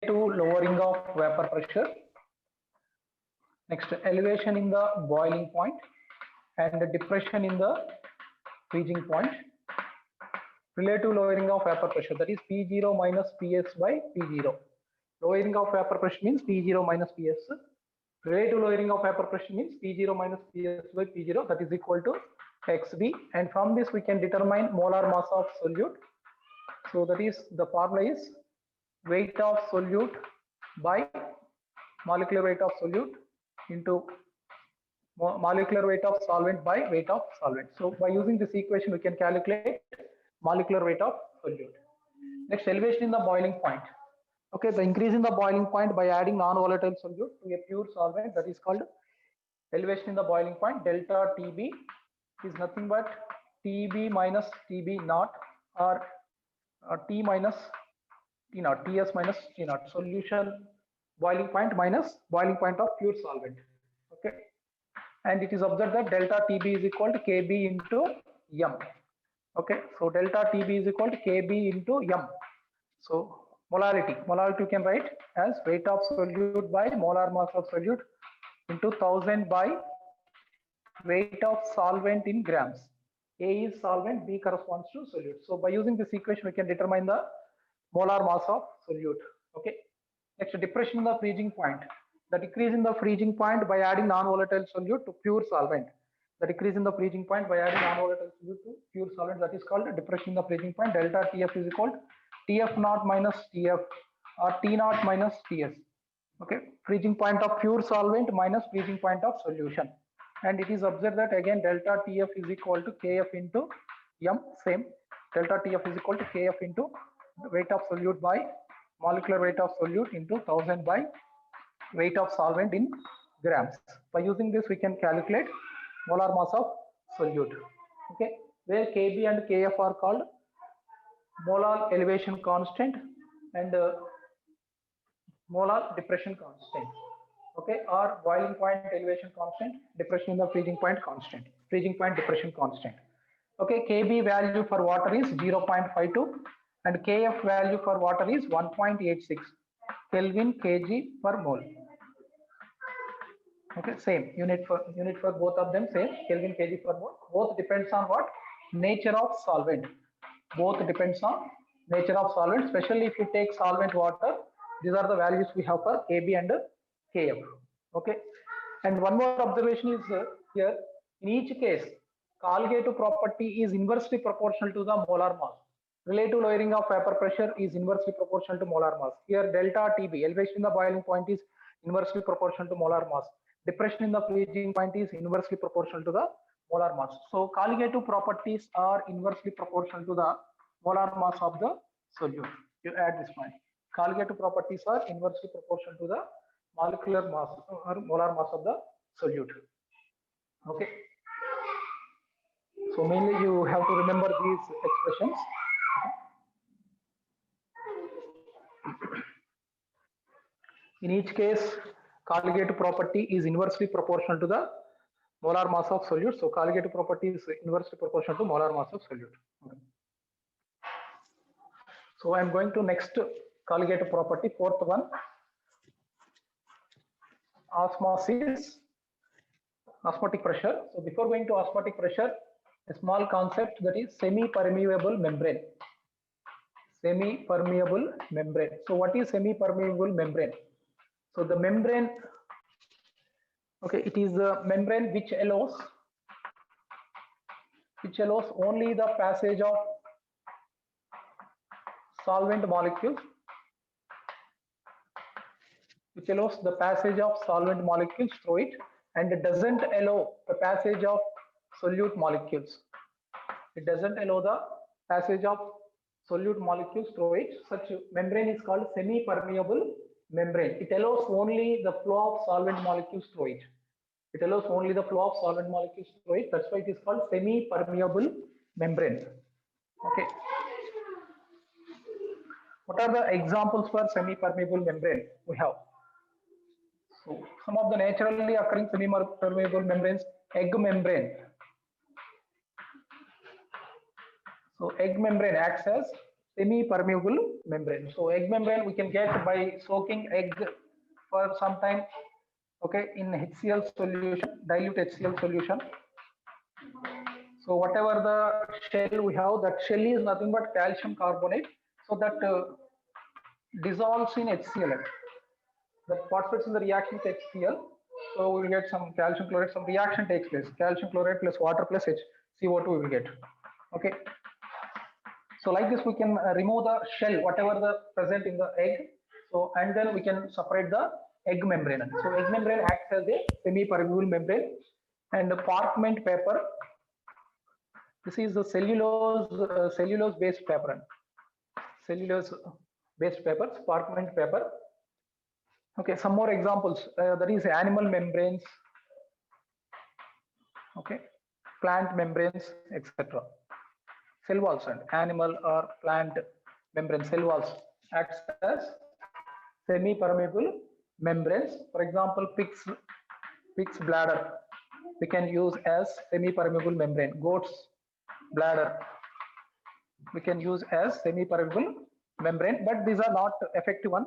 to lowering of vapor pressure. Next, elevation in the boiling point and the depression in the freezing point. Relative lowering of vapor pressure, that is P0 minus Ps by P0. Lowering of vapor pressure means P0 minus Ps. Relative lowering of vapor pressure means P0 minus Ps by P0, that is equal to XB. And from this we can determine molar mass of solute. So that is, the formula is weight of solute by molecular weight of solute into molecular weight of solvent by weight of solvent. So by using this equation we can calculate molecular weight of solute. Next, elevation in the boiling point. Okay, the increase in the boiling point by adding non-volatile solute to a pure solvent, that is called elevation in the boiling point. Delta TB is nothing but TB minus TB naught, or T minus T naught, Ts minus T naught. Solution boiling point minus boiling point of pure solvent. Okay, and it is observed that delta TB is equal to Kb into M. Okay, so delta TB is equal to Kb into M. So molarity you can write as weight of solute by molar mass of solute into 1000 by weight of solvent in grams. A is solvent, B corresponds to solute. So by using this equation we can determine the molar mass of solute. Okay, next, depression in the freezing point. The decrease in the freezing point by adding non-volatile solute to pure solvent. The decrease in the freezing point by adding non-volatile solute to pure solvent, that is called depression in the freezing point. Delta TF is equal to TF naught minus TF, or T naught minus TS. Okay, freezing point of pure solvent minus freezing point of solution. And it is observed that again delta TF is equal to Kf into M. Same, delta TF is equal to Kf into weight of solute by molecular weight of solute into 1000 by weight of solvent in grams. By using this we can calculate molar mass of solute. Okay, where Kb and Kf are called molar elevation constant and molar depression constant. Okay, or boiling point elevation constant, depression in the freezing point constant, freezing point depression constant. Okay, Kb value for water is 0.52 and Kf value for water is 1.86 Kelvin kg per mole. Okay, same unit for both of them, same Kelvin kg per mole. Both depends on what? Nature of solvent. Both depends on nature of solvent. Especially if you take solvent water, these are the values we have for Kb and Kf. Okay, and one more observation is here. In each case, colligative property is inversely proportional to the molar mass. Relative lowering of vapor pressure is inversely proportional to molar mass. Here delta TB, elevation in the boiling point, is inversely proportional to molar mass. Depression in the freezing point is inversely proportional to the molar mass. So colligative properties are inversely proportional to the molar mass of the solute. You add this point. Colligative properties are inversely proportional to the molecular mass or molar mass of the solute. Okay. So mainly you have to remember these expressions. In each case, colligative property is inversely proportional to the molar mass of solute. So colligative property is inversely proportional to molar mass of solute. Okay. So I am going to next colligative property, fourth one, osmosis, osmotic pressure. So before going to osmotic pressure, a small concept, that is semi-permeable membrane. Semi-permeable membrane. So what is semi-permeable membrane? So the membrane, okay, it is the membrane which allows only the passage of solvent molecules, which allows the passage of solvent molecules through it, and it doesn't allow the passage of solute molecules. It doesn't allow the passage of solute molecules through it. Such membrane is called semi-permeable membrane. It allows only the flow of solvent molecules through it. It allows only the flow of solvent molecules through it. That's why it is called semi-permeable membrane. Okay. What are the examples for semi-permeable membrane we have? So some of the naturally occurring semi-permeable membranes, egg membrane. So egg membrane acts as semi-permeable membrane. So egg membrane we can get by soaking egg for some time, okay, in HCl solution, dilute HCl solution. So whatever the shell we have, that shell is nothing but calcium carbonate. So that dissolves in HCl. The participates in the reaction with HCl. So we will get some calcium chloride, some reaction takes place. Calcium chloride plus water plus CO2 we will get. Okay. So like this we can remove the shell, whatever the present in the egg. So and then we can separate the egg membrane. So egg membrane acts as a semi-permeable membrane, and the parchment paper. This is the cellulose based paper. Cellulose based papers, parchment paper. Okay, some more examples. There is animal membranes. Okay, plant membranes, etc. Cell walls and animal or plant membrane cell walls acts as semi-permeable membranes. For example, pig's bladder we can use as semi-permeable membrane. Goat's bladder we can use as semi-permeable membrane, but these are not effective one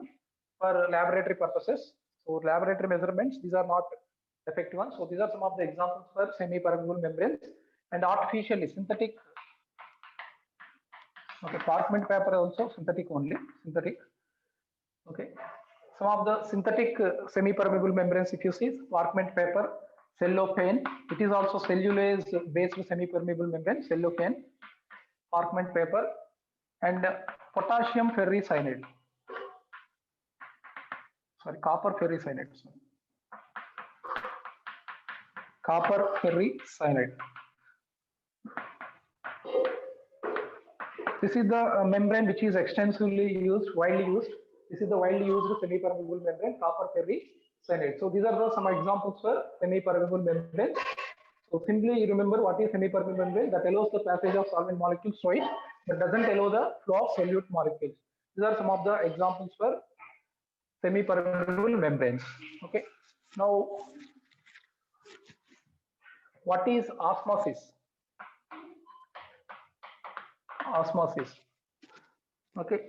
for laboratory purposes. So laboratory measurements, these are not effective ones. So these are some of the examples for semi-permeable membranes. And artificially synthetic. Okay, parchment paper also synthetic only, synthetic. Okay, some of the synthetic semi-permeable membranes, if you see, parchment paper, cellophane, it is also cellulose based semi-permeable membrane, cellophane, parchment paper, and potassium ferricyanide. Sorry, copper ferricyanide. Copper ferricyanide. This is the membrane which is extensively used, widely used. This is the widely used semi-permeable membrane, copper ferricyanide. So these are the some examples for semi-permeable membrane. So simply you remember what is semi-permeable membrane, that allows the passage of solvent molecules through it, but doesn't allow the flow of solute molecules. These are some of the examples for semi-permeable membranes. Okay. Now, what is osmosis? Osmosis. Okay.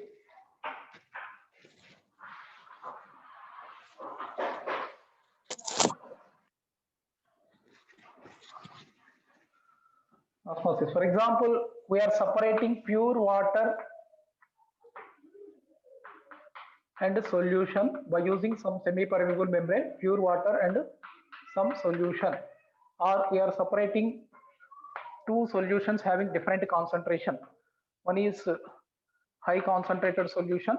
Osmosis. For example, we are separating pure water and solution by using some semi-permeable membrane, pure water and some solution, or we are separating two solutions having different concentration. One is high concentrated solution,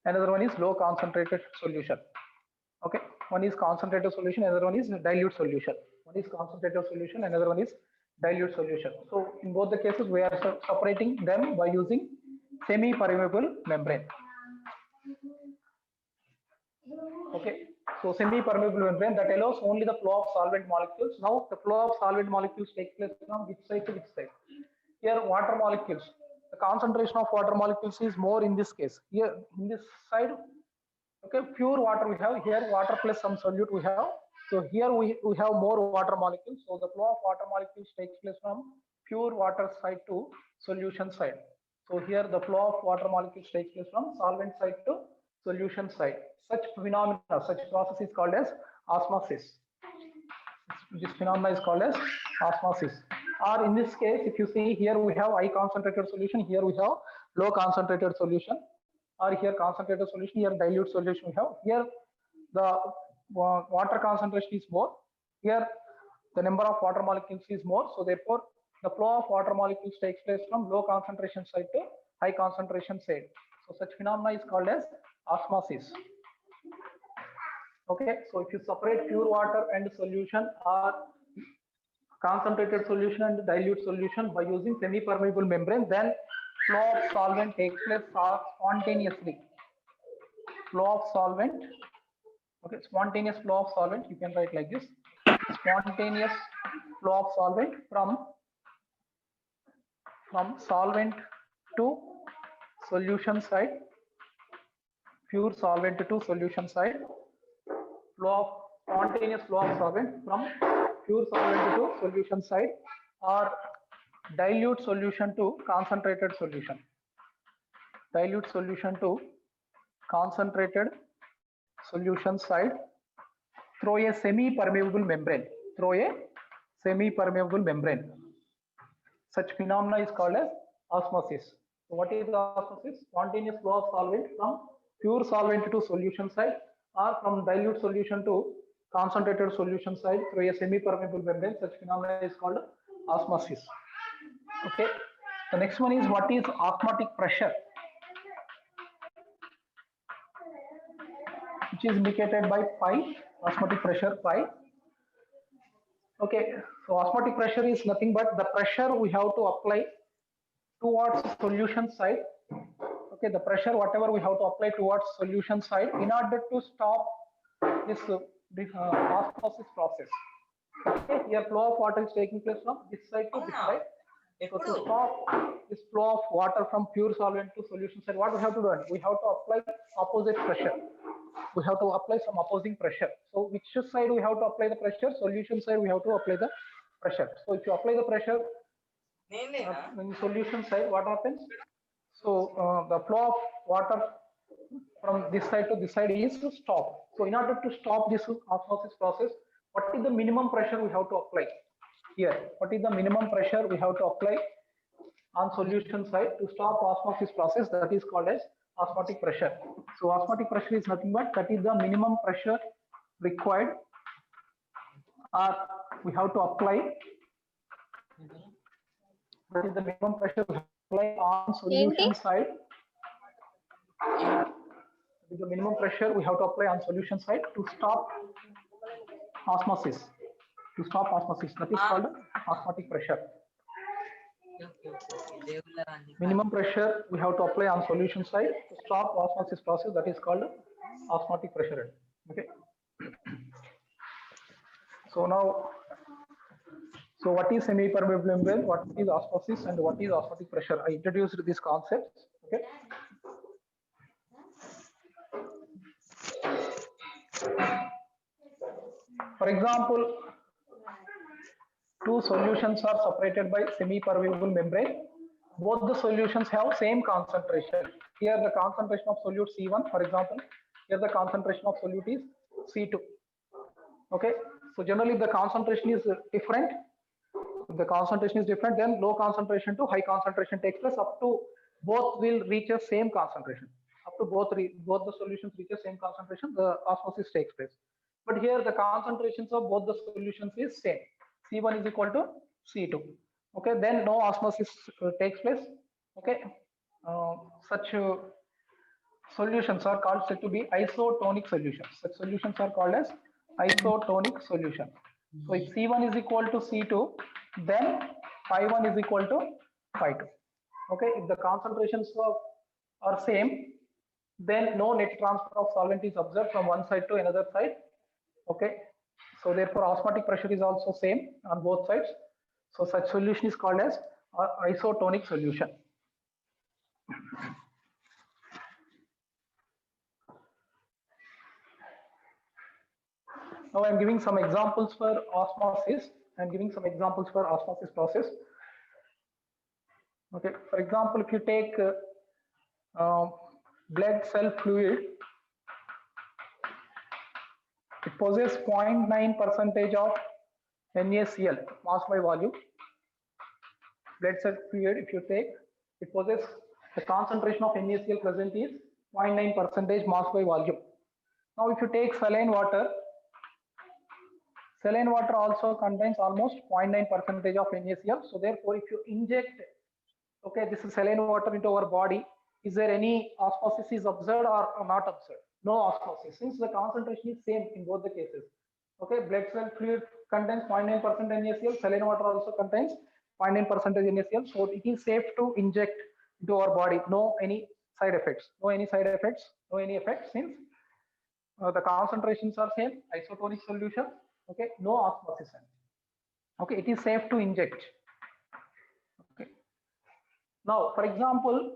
another one is low concentrated solution. Okay, one is concentrated solution, another one is dilute solution. One is concentrated solution, another one is dilute solution. So in both the cases we are separating them by using semi-permeable membrane. Okay, so semi-permeable membrane that allows only the flow of solvent molecules. Now the flow of solvent molecules takes place from which side to which side? Here water molecules, the concentration of water molecules is more in this case. Here in this side, okay, pure water we have, here water plus some solute we have. So here we have more water molecules. So the flow of water molecules takes place from pure water side to solution side. So here the flow of water molecules takes place from solvent side to solution side. Such phenomena, such process is called as osmosis. This phenomena is called as osmosis. Or in this case, if you see here we have high concentrated solution, here we have low concentrated solution, or here concentrated solution, here dilute solution we have. Here the water concentration is more, here the number of water molecules is more, so therefore the flow of water molecules takes place from low concentration side to high concentration side. So such phenomena is called as osmosis. Okay, so if you separate pure water and solution or concentrated solution and dilute solution by using semi-permeable membrane, then flow of solvent takes place spontaneously. Flow of solvent, okay, spontaneous flow of solvent, you can write like this: spontaneous flow of solvent from solvent to solution side, pure solvent to solution side, spontaneous flow of solvent from pure solvent to solution side, or dilute solution to concentrated solution. dilute solution to concentrated solution side through a semi-permeable membrane. Such phenomena is called as osmosis. So what is the osmosis? Spontaneous flow of solvent from pure solvent to solution side or from dilute solution to concentrated solution side through a semi-permeable membrane. Such phenomena is called osmosis. Okay. The next one is what is osmotic pressure, which is indicated by pi, osmotic pressure pi. Okay, so osmotic pressure is nothing but the pressure we have to apply towards solution side. Okay, the pressure whatever we have to apply towards solution side in order to stop this osmosis process. Okay, here flow of water is taking place from this side to this side. So to stop this flow of water from pure solvent to solution side, what we have to do? We have to apply opposite pressure. We have to apply some opposing pressure. So which side we have to apply the pressure? Solution side we have to apply the pressure. So if you apply the pressure in solution side, what happens? So the flow of water from this side to this side is to stop. So in order to stop this osmosis process, what is the minimum pressure we have to apply here? What is the minimum pressure we have to apply on solution side to stop osmosis process? That is called as osmotic pressure. So osmotic pressure is nothing but that is the minimum pressure required we have to apply. That is the minimum pressure we have to apply on solution side. That is the minimum pressure we have to apply on solution side to stop osmosis. To stop osmosis, that is called osmotic pressure. Minimum pressure we have to apply on solution side to stop osmosis process, that is called osmotic pressure. Okay. So now, so what is semi-permeable membrane, what is osmosis, and what is osmotic pressure? I introduced these concepts. Okay. For example, two solutions are separated by semi-permeable membrane. Both the solutions have same concentration. Here the concentration of solute C1, for example, here the concentration of solute is C2. Okay, so generally the concentration is different. If the concentration is different, then low concentration to high concentration takes place. Up to both will reach a same concentration. Up to both the solutions reach a same concentration, the osmosis takes place. But here the concentrations of both the solutions is same. C1 is equal to C2. Okay, then no osmosis takes place. Okay, such solutions are called said to be isotonic solutions. Such solutions are called as isotonic solution. So if C1 is equal to C2, then phi1 is equal to phi2. Okay, if the concentrations are same, then no net transfer of solvent is observed from one side to another side. Okay, so therefore osmotic pressure is also same on both sides. So such solution is called as isotonic solution. Now I am giving some examples for osmosis. I am giving some examples for osmosis process. Okay, for example, if you take blood cell fluid, it possesses 0.9% of NaCl, mass by volume. Blood cell fluid, if you take, it possesses the concentration of NaCl present is 0.9% mass by volume. Now if you take saline water also contains almost 0.9% of NaCl. So therefore, if you inject, okay, this is saline water into our body, is there any osmosis is observed or not observed? No osmosis, since the concentration is same in both the cases. Okay, blood cell fluid contains 0.9% NaCl, saline water also contains 0.9% NaCl. So it is safe to inject into our body. No any side effects. No any effects since the concentrations are same, isotonic solution. Okay, no osmosis. Okay, it is safe to inject. Okay. Now, for example,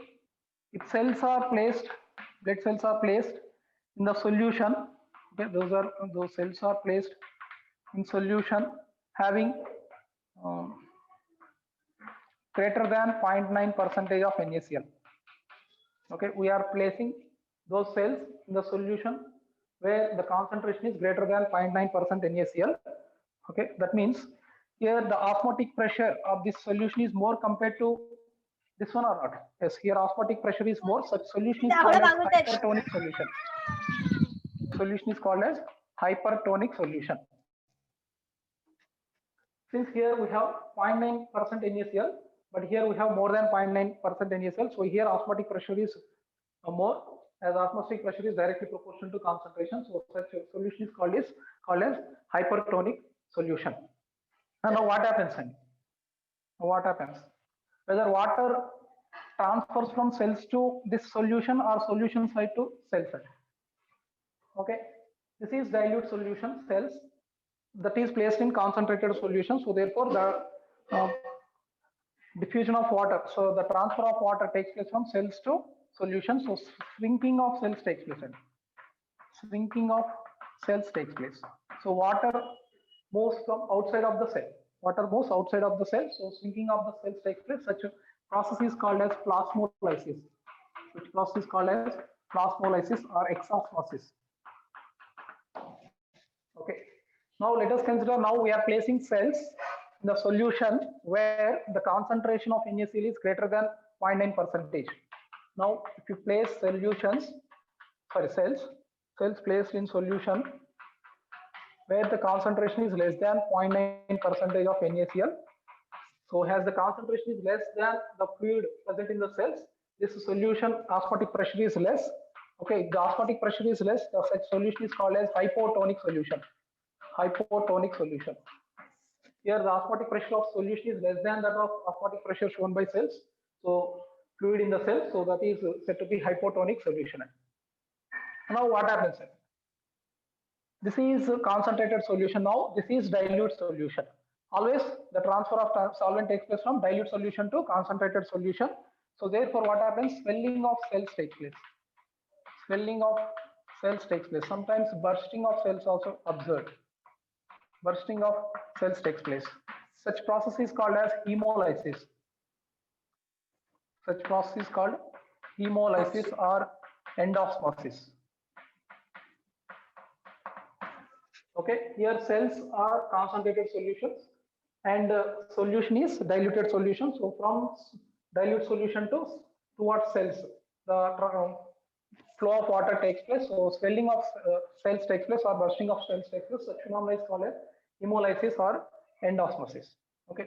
if blood cells are placed in the solution. Okay, those cells are placed in solution having greater than 0.9% of NaCl. Okay, we are placing those cells in the solution where the concentration is greater than 0.9% NaCl. Okay, that means here the osmotic pressure of this solution is more compared to this one or not? Yes, here osmotic pressure is more. Such solution is called as hypertonic solution. Solution is called as hypertonic solution. Since here we have 0.9% NaCl, but here we have more than 0.9% NaCl, so here osmotic pressure is more, as osmotic pressure is directly proportional to concentration. So such a solution is called as hypertonic solution. And now what happens then? What happens? Whether water transfers from cells to this solution or solution side to cell side. Okay, this is dilute solution cells that is placed in concentrated solution. So therefore the diffusion of water, so the transfer of water takes place from cells to solution. So shrinking of cells takes place. Shrinking of cells takes place. So water moves from outside of the cell. Water moves outside of the cell. So shrinking of the cells takes place. Such a process is called as plasmolysis. Which process is called as plasmolysis or exosmosis. Okay. Now let us consider, now we are placing cells in the solution where the concentration of NaCl is greater than 0.9%. Now if you place cells placed in solution where the concentration is less than 0.9% of NaCl. So as the concentration is less than the fluid present in the cells, this solution osmotic pressure is less. Okay, if the osmotic pressure is less, the such solution is called as hypotonic solution. Hypotonic solution. Here the osmotic pressure of solution is less than that of osmotic pressure shown by cells. So fluid in the cells, so that is said to be hypotonic solution. Now what happens? This is a concentrated solution. Now this is dilute solution. Always the transfer of solvent takes place from dilute solution to concentrated solution. So therefore what happens? Swelling of cells takes place. Swelling of cells takes place. Sometimes bursting of cells also observed. Bursting of cells takes place. Such process is called as hemolysis. Such process is called hemolysis or endosmosis. Okay, here cells are concentrated solutions and solution is diluted solution. So from dilute solution towards cells, the flow of water takes place. So swelling of cells takes place or bursting of cells takes place. Such phenomena is called as hemolysis or endosmosis. Okay,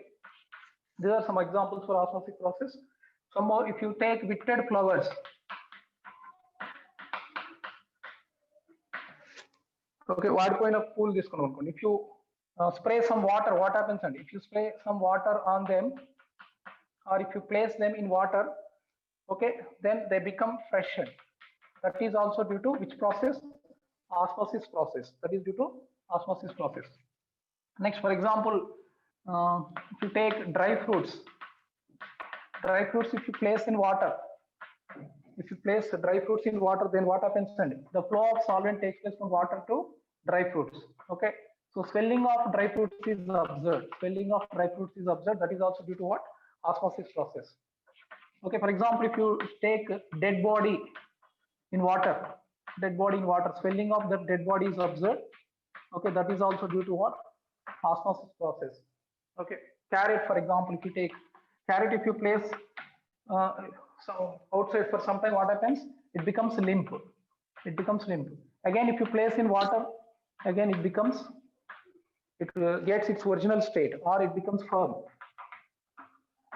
these are some examples for osmotic process. Some more, if you take witted flowers, okay, pool this one. If you spray some water, what happens? And if you spray some water on them, or if you place them in water, okay, then they become freshened. That is also due to which process? Osmosis process. That is due to osmosis process. Next, for example, if you take dry fruits, if you place in water, if you place dry fruits in water, then what happens? The flow of solvent takes place from water to dry fruits. Okay, so swelling of dry fruits is observed. Swelling of dry fruits is observed. That is also due to what? Osmosis process. Okay, for example, if you take dead body in water, swelling of the dead body is observed. Okay, that is also due to what? Osmosis process. Okay, carrot, for example, if you take carrot, if you place so outside for some time, what happens? It becomes limp. It becomes limp. Again, if you place in water, again it gets its original state, or it becomes firm.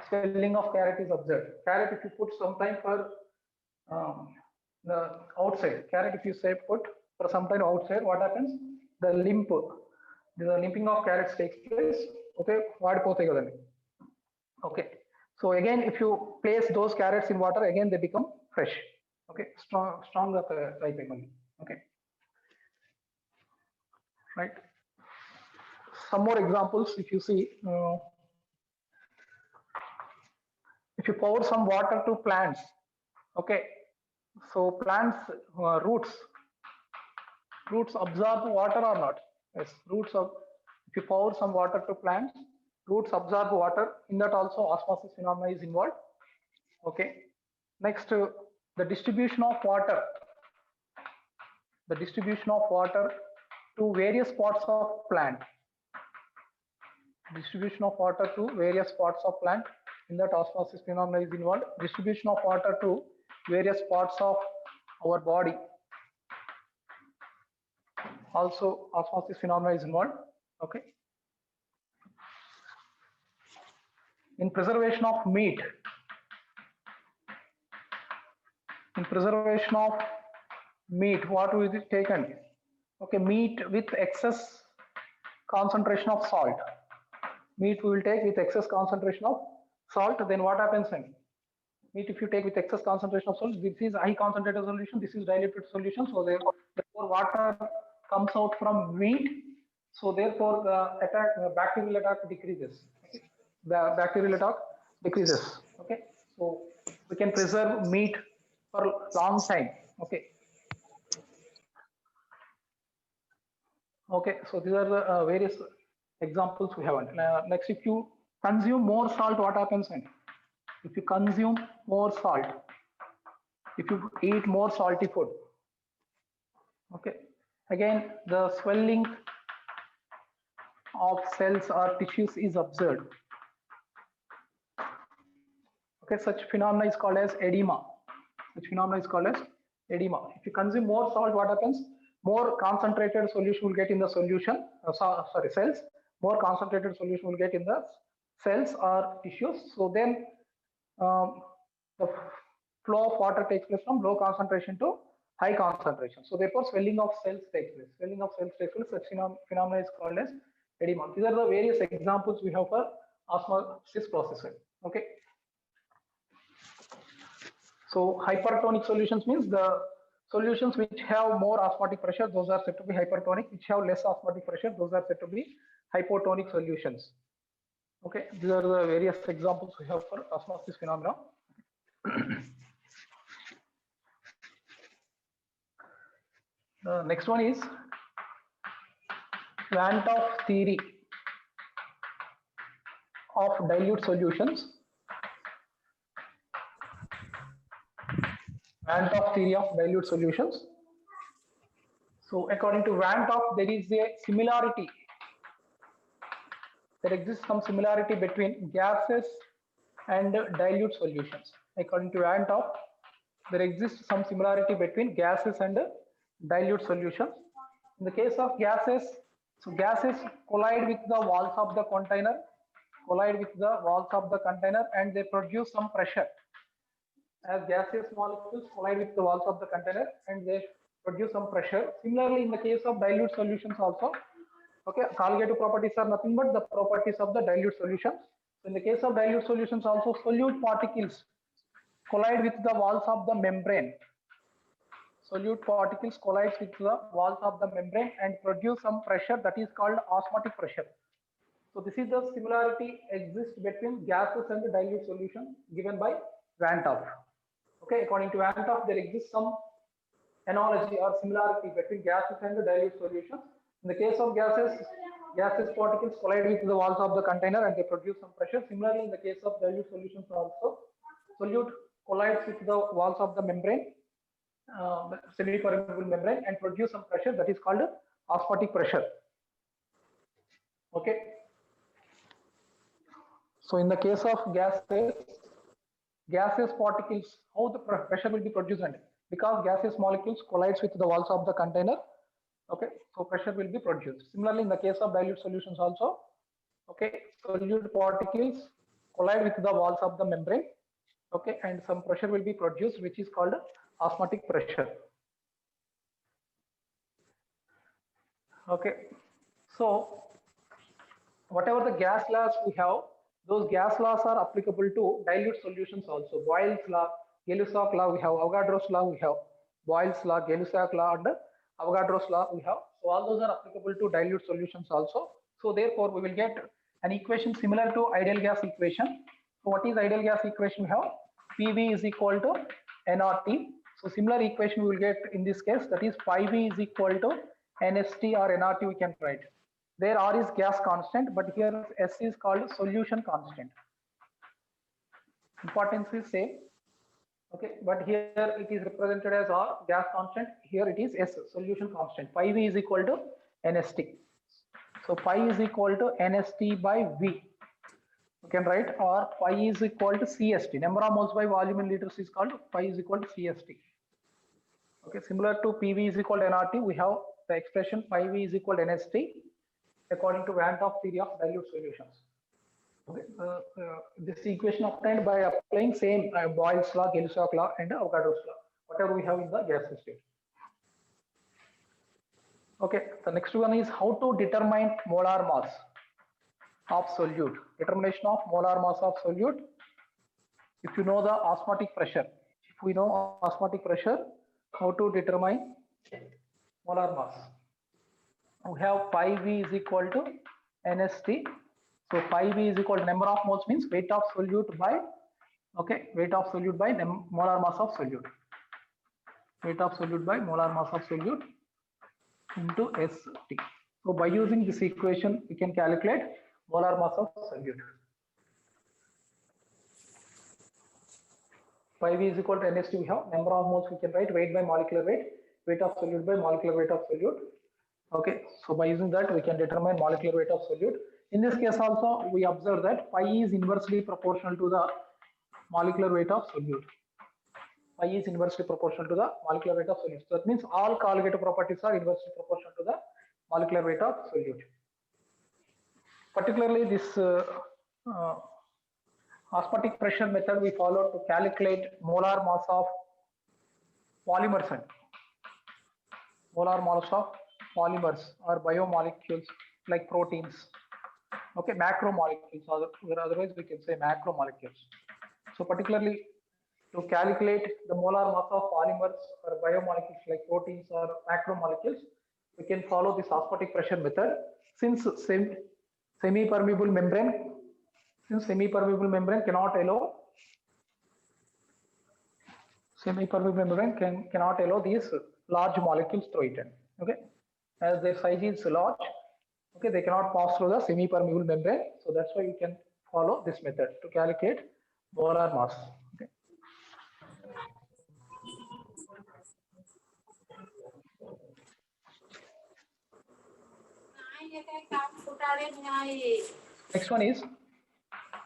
Swelling of carrot is observed. Carrot, if you put some time for the outside, carrot, if you say put for some time outside, what happens? The limping of carrots takes place. Okay, okay. So again, if you place those carrots in water, again they become fresh. Okay, stronger type only. Okay, right. Some more examples. If you see, if you pour some water to plants, okay, so plants roots absorb water or not? Yes, if you pour some water to plants, roots absorb water. In that also osmosis phenomena is involved. Okay, next the distribution of water to various parts of plant. Distribution of water to various parts of plant. In that, osmosis phenomena is involved. Distribution of water to various parts of our body. Also, osmosis phenomena is involved. Okay. In preservation of meat. What will be taken? Okay, meat with excess concentration of salt. Meat we will take with excess concentration of salt. Then what happens in meat? If you take with excess concentration of salt, this is high concentrated solution, this is diluted solution. So therefore water comes out from meat. So therefore the bacterial attack decreases. Okay. The bacterial attack decreases. Okay. So we can preserve meat for long time. Okay. Okay. So these are the various examples we have. Next, if you consume more salt, what happens? If you consume more salt, if you eat more salty food, okay, again the swelling of cells or tissues is observed. Okay, such phenomena is called as edema. Such phenomena is called as edema. If you consume more salt, what happens? More concentrated solution will get in the solution. Cells. More concentrated solution will get in the cells or tissues. So then the flow of water takes place from low concentration to high concentration. So therefore swelling of cells takes place. Swelling of cells takes place. Such phenomena is called as edema. These are the various examples we have for osmosis process. Okay. So hypertonic solutions means the solutions which have more osmotic pressure, those are said to be hypertonic. Which have less osmotic pressure, those are said to be hypotonic solutions. Okay, these are the various examples we have for osmosis phenomena. The next one is Van't Hoff theory of dilute solutions. Van't Hoff theory of dilute solutions. So according to Van't Hoff, there is a similarity. There exists some similarity between gases and dilute solutions. According to Van't Hoff, there exists some similarity between gases and dilute solutions. In the case of gases, so gases collide with the walls of the container, and they produce some pressure. As gaseous molecules collide with the walls of the container and they produce some pressure. Similarly, in the case of dilute solutions also, okay, colligative properties are nothing but the properties of the dilute solutions. So in the case of dilute solutions also, solute particles collide with the walls of the membrane. Solute particles collide with the walls of the membrane and produce some pressure that is called osmotic pressure. So this is the similarity exists between gases and the dilute solution given by Van't Hoff. Okay, according to Van't Hoff, there exists some analogy or similarity between gases and the dilute solutions. In the case of gases particles collide with the walls of the container and they produce some pressure. Similarly, in the case of dilute solutions also, solute collides with the walls of the membrane, semi-permeable membrane, and produce some pressure that is called osmotic pressure. Okay. So in the case of gaseous particles, how the pressure will be produced? Because gaseous molecules collides with the walls of the container, okay, so pressure will be produced. Similarly, in the case of dilute solutions also, okay, solute particles collide with the walls of the membrane, okay, and some pressure will be produced, which is called osmotic pressure. Okay, so whatever the gas laws we have, those gas laws are applicable to dilute solutions also. Boyle's law, Gay-Lussac law we have, Avogadro's law we have, Boyle's law, Gay-Lussac law, and Avogadro's law we have. So all those are applicable to dilute solutions also. So therefore we will get an equation similar to ideal gas equation. So what is ideal gas equation we have? PV is equal to nRT. So similar equation we will get in this case, that is phi V is equal to nST or nRT we can write. There R is gas constant, but here S is called solution constant. Importance is same. Okay, but here it is represented as R, gas constant. Here it is S, solution constant. Pi V is equal to NST. So pi is equal to NST by V. You can write, or pi is equal to CST. Number of moles by volume in liters is called pi is equal to CST. Okay, similar to PV is equal to nRT, we have the expression pi V is equal to NST according to Van 't Hoff theory of dilute solutions. Okay, this equation obtained by applying same Boyle's law, Gay-Lussac law, and Avogadro's law, whatever we have in the gas state. Okay, the next one is how to determine molar mass of solute. Determination of molar mass of solute. If you know the osmotic pressure, if we know osmotic pressure, how to determine molar mass? We have pi V is equal to NST. So pi V is equal to number of moles means weight of solute by, okay, weight of solute by molar mass of solute. Weight of solute by molar mass of solute into ST. So by using this equation, we can calculate molar mass of solute. Pi V is equal to NST. We have number of moles. We can write weight by molecular weight, weight of solute by molecular weight of solute. Okay, so by using that, we can determine molecular weight of solute. In this case also, we observe that pi is inversely proportional to the molecular weight of solute. Pi is inversely proportional to the molecular weight of solute. So that means all colligative properties are inversely proportional to the molecular weight of solute. Particularly this osmotic pressure method we follow to calculate molar mass of polymers and molar mass of polymers or biomolecules like proteins. Okay, macromolecules, or otherwise we can say macromolecules. So particularly to calculate the molar mass of polymers or biomolecules like proteins or macromolecules, we can follow this osmotic pressure method. Since semi-permeable membrane cannot allow, cannot allow these large molecules through it. Okay, as their size is large, okay, they cannot pass through the semi-permeable membrane. So that's why you can follow this method to calculate molar mass. Okay. Next one is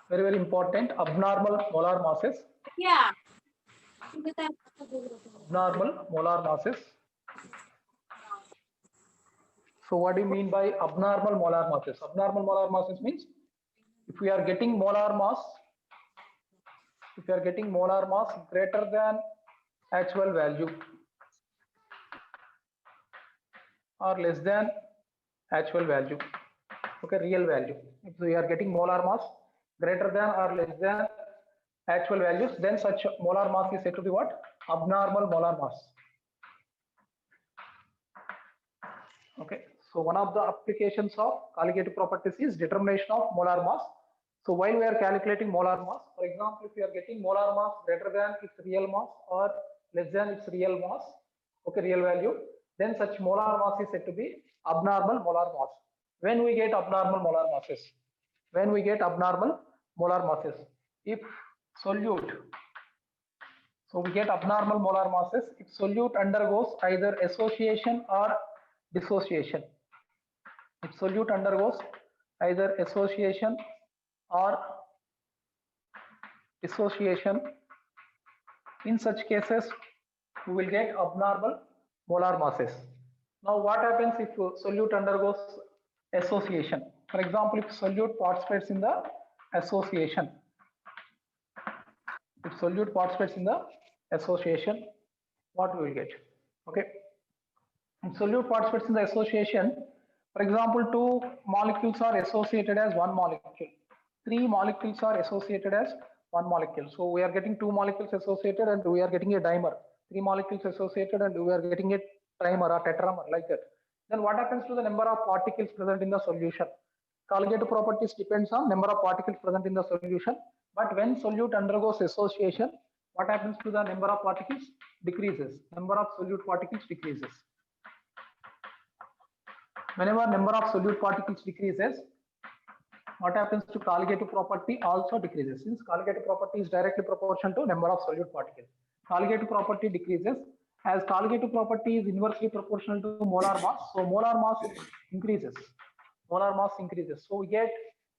very, very important, abnormal molar masses. Yeah. Abnormal molar masses. So what do you mean by abnormal molar masses? Abnormal molar masses means if we are getting molar mass, greater than actual value or less than actual value, okay, real value. If we are getting molar mass greater than or less than actual values, then such molar mass is said to be what? Abnormal molar mass. Okay, so one of the applications of colligative properties is determination of molar mass. So while we are calculating molar mass, for example, if we are getting molar mass greater than its real mass or less than its real mass, okay, real value, then such molar mass is said to be abnormal molar mass. When we get abnormal molar masses, if solute, so we get abnormal molar masses if solute undergoes either association or dissociation. If solute undergoes either association or dissociation, in such cases we will get abnormal molar masses. Now what happens if solute undergoes association? For example, if solute participates in the association, what we will get? Okay, if solute participates in the association, for example, 2 molecules are associated as 1 molecule, 3 molecules are associated as 1 molecule. So we are getting 2 molecules associated and we are getting a dimer, 3 molecules associated and we are getting a trimer or tetramer, like that. Then what happens to the number of particles present in the solution? Colligative properties depends on number of particles present in the solution. But when solute undergoes association, what happens to the number of particles? Decreases. Number of solute particles decreases. Whenever number of solute particles decreases, what happens to colligative property? Also decreases, since colligative property is directly proportional to number of solute particles. Colligative property decreases. As colligative property is inversely proportional to molar mass, so molar mass increases. Molar mass increases. So we get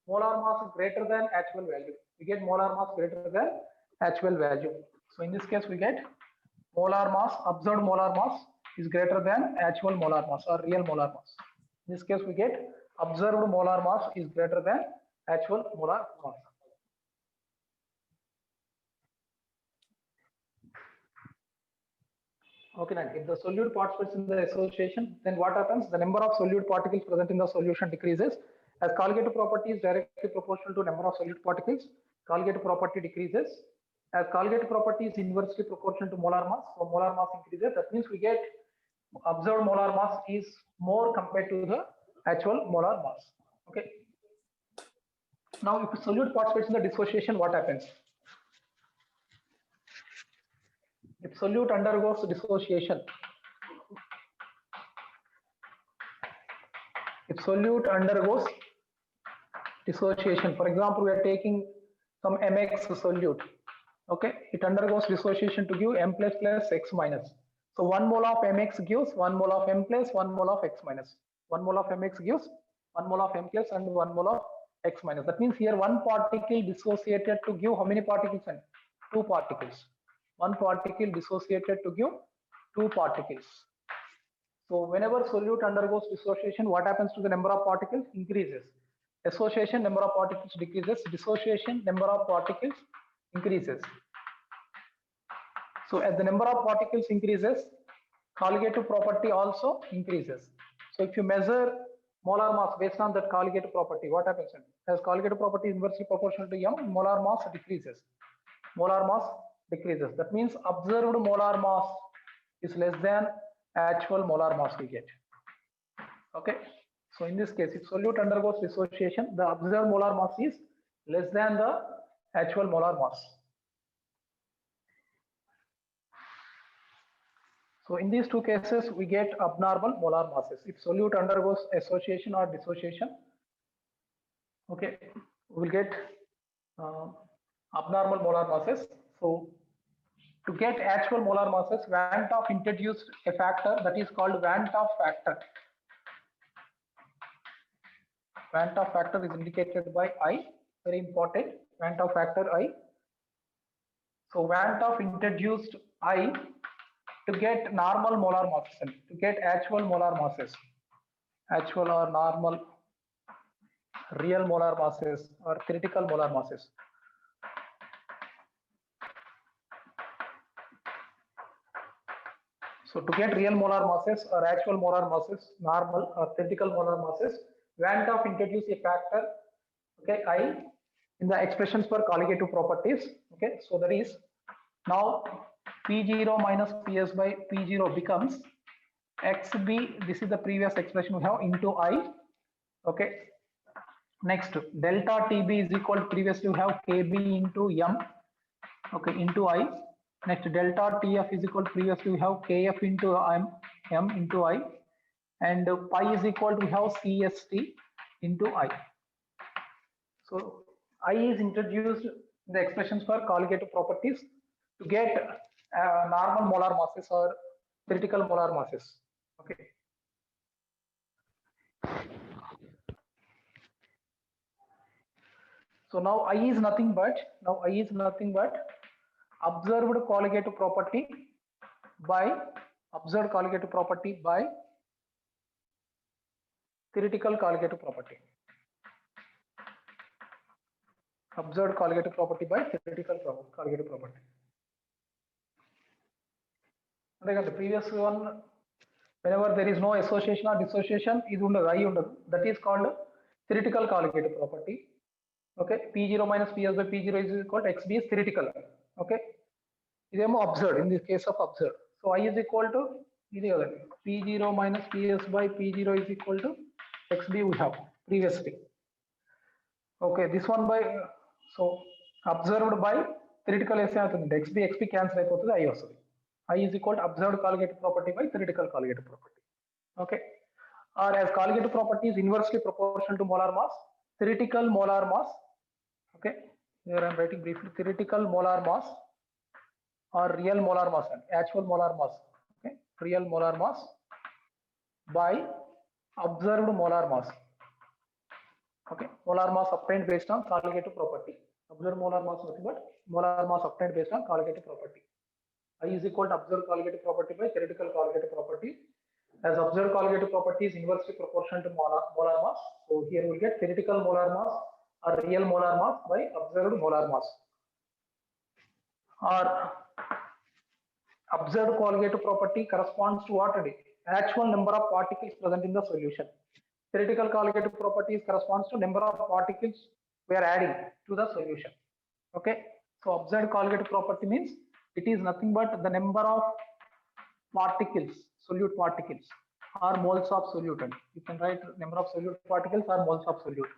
molar mass greater than actual value. We get molar mass greater than actual value. So in this case, we get molar mass, observed molar mass is greater than actual molar mass or real molar mass. In this case, we get observed molar mass is greater than actual molar mass. Okay, now if the solute participates in the association, then what happens? The number of solute particles present in the solution decreases. As colligative property is directly proportional to number of solute particles, colligative property decreases. As colligative property is inversely proportional to molar mass, so molar mass increases. That means we get observed molar mass is more compared to the actual molar mass. Okay. Now, if solute participates in the dissociation, what happens? If solute undergoes dissociation, for example, we are taking some mx solute, okay, it undergoes dissociation to give m plus x minus. So 1 mole of mx gives 1 mole of m plus 1 mole of x minus. 1 mole of mx gives 1 mole of m plus and 1 mole of x minus. That means here one particle dissociated to give how many particles? 2 particles. One particle dissociated to give 2 particles. So whenever solute undergoes dissociation, what happens to the number of particles? Increases. Association, number of particles decreases. Dissociation, number of particles increases. So as the number of particles increases, colligative property also increases. So if you measure molar mass based on that colligative property, what happens? As colligative property is inversely proportional to m, molar mass decreases. Molar mass decreases. That means observed molar mass is less than actual molar mass we get. Okay. So in this case, if solute undergoes dissociation, the observed molar mass is less than the actual molar mass. So in these two cases, we get abnormal molar masses. If solute undergoes association or dissociation, okay, we will get abnormal molar masses. So to get actual molar masses, Van 't Hoff introduced a factor that is called Van 't Hoff factor. Van 't Hoff factor is indicated by I, very important, Van 't Hoff factor I. So Van 't Hoff introduced I to get normal molar masses, to get actual molar masses, actual or normal, real molar masses or theoretical molar masses. So to get real molar masses or actual molar masses, normal or theoretical molar masses, Van 't Hoff introduced a factor, okay, I, in the expressions for colligative properties. Okay, so that is now P0 minus Ps by P0 becomes XB. This is the previous expression we have into I. Okay. Next, delta TB is equal to previously we have KB into M. Okay, into I. Next, delta TF is equal to previously we have KF into M into I. And pi is equal to we have CST into I. So I is introduced in the expressions for colligative properties to get normal molar masses or theoretical molar masses. Okay. So now I is nothing but observed colligative property by theoretical colligative property. Observed colligative property by theoretical colligative property. The previous one, whenever there is no association or dissociation, that is called theoretical colligative property. Okay, P0 minus Ps by P0 is equal to XB is theoretical. Okay, this is observed in this case of observed. So I is equal to P0 minus Ps by P0 is equal to XB we have previously. Okay, this one by so observed by theoretical XB cancel అయిపోతుంది I వస్తుంది. I is equal to observed colligative property by theoretical colligative property. Okay, or as colligative property is inversely proportional to molar mass, theoretical molar mass. Okay, here I am writing briefly theoretical molar mass or real molar mass, actual molar mass, okay, real molar mass by observed molar mass. Okay, molar mass obtained based on colligative property. Observed molar mass nothing but molar mass obtained based on colligative property. I is equal to observed colligative property by theoretical colligative property. As observed colligative property is inversely proportional to molar mass, so here we will get theoretical molar mass or real molar mass by observed molar mass. Or observed colligative property corresponds to what? Actual number of particles present in the solution. Theoretical colligative properties corresponds to number of particles we are adding to the solution. Okay, so observed colligative property means it is nothing but the number of particles, solute particles, or moles of solute. You can write number of solute particles or moles of solute.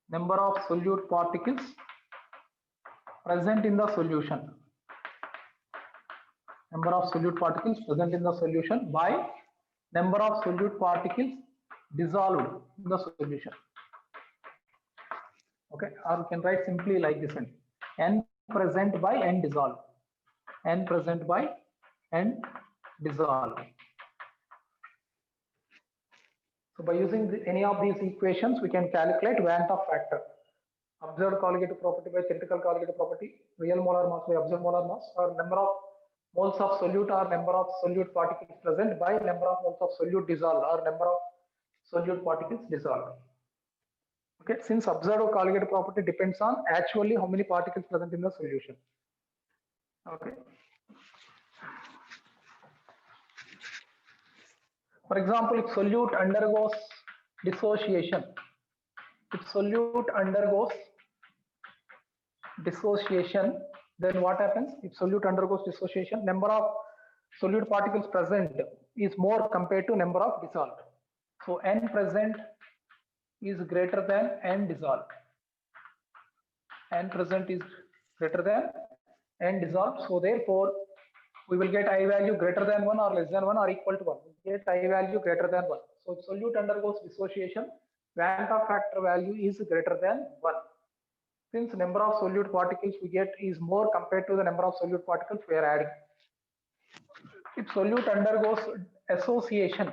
Number of solute particles present in the solution. Number of solute particles present in the solution by number of solute particles dissolved in the solution. Okay, or you can write simply like this: n present by n dissolved. N present by n dissolved. So by using any of these equations, we can calculate Van't Hoff factor. Observed colligative property by theoretical colligative property, real molar mass by observed molar mass, or number of moles of solute or number of solute particles present by number of moles of solute dissolved or number of solute particles dissolved. Okay, since observed colligative property depends on actually how many particles present in the solution. Okay. For example, if solute undergoes dissociation, then what happens? If solute undergoes dissociation, number of solute particles present is more compared to number of dissolved. So n present is greater than n dissolved. N present is greater than n dissolved. So therefore, we will get I value greater than 1 or less than 1 or equal to 1. We get I value greater than 1. So if solute undergoes dissociation, Van't Hoff factor value is greater than 1. Since number of solute particles we get is more compared to the number of solute particles we are adding. If solute undergoes association,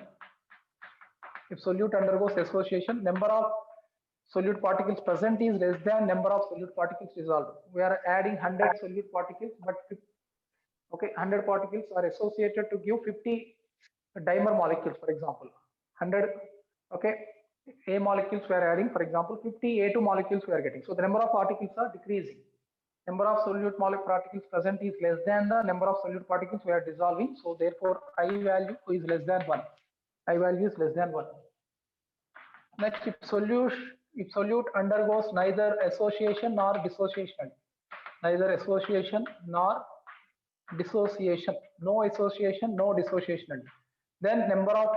number of solute particles present is less than number of solute particles dissolved. We are adding 100 solute particles, but 100 particles are associated to give 50 dimer molecules, for example. 100, A molecules we are adding, for example, 50 A2 molecules we are getting. So the number of particles are decreasing. Number of solute molecule particles present is less than the number of solute particles we are dissolving. So therefore, I value is less than 1. I value is less than 1. Next, if solute undergoes neither association nor dissociation, no association, no dissociation, then number of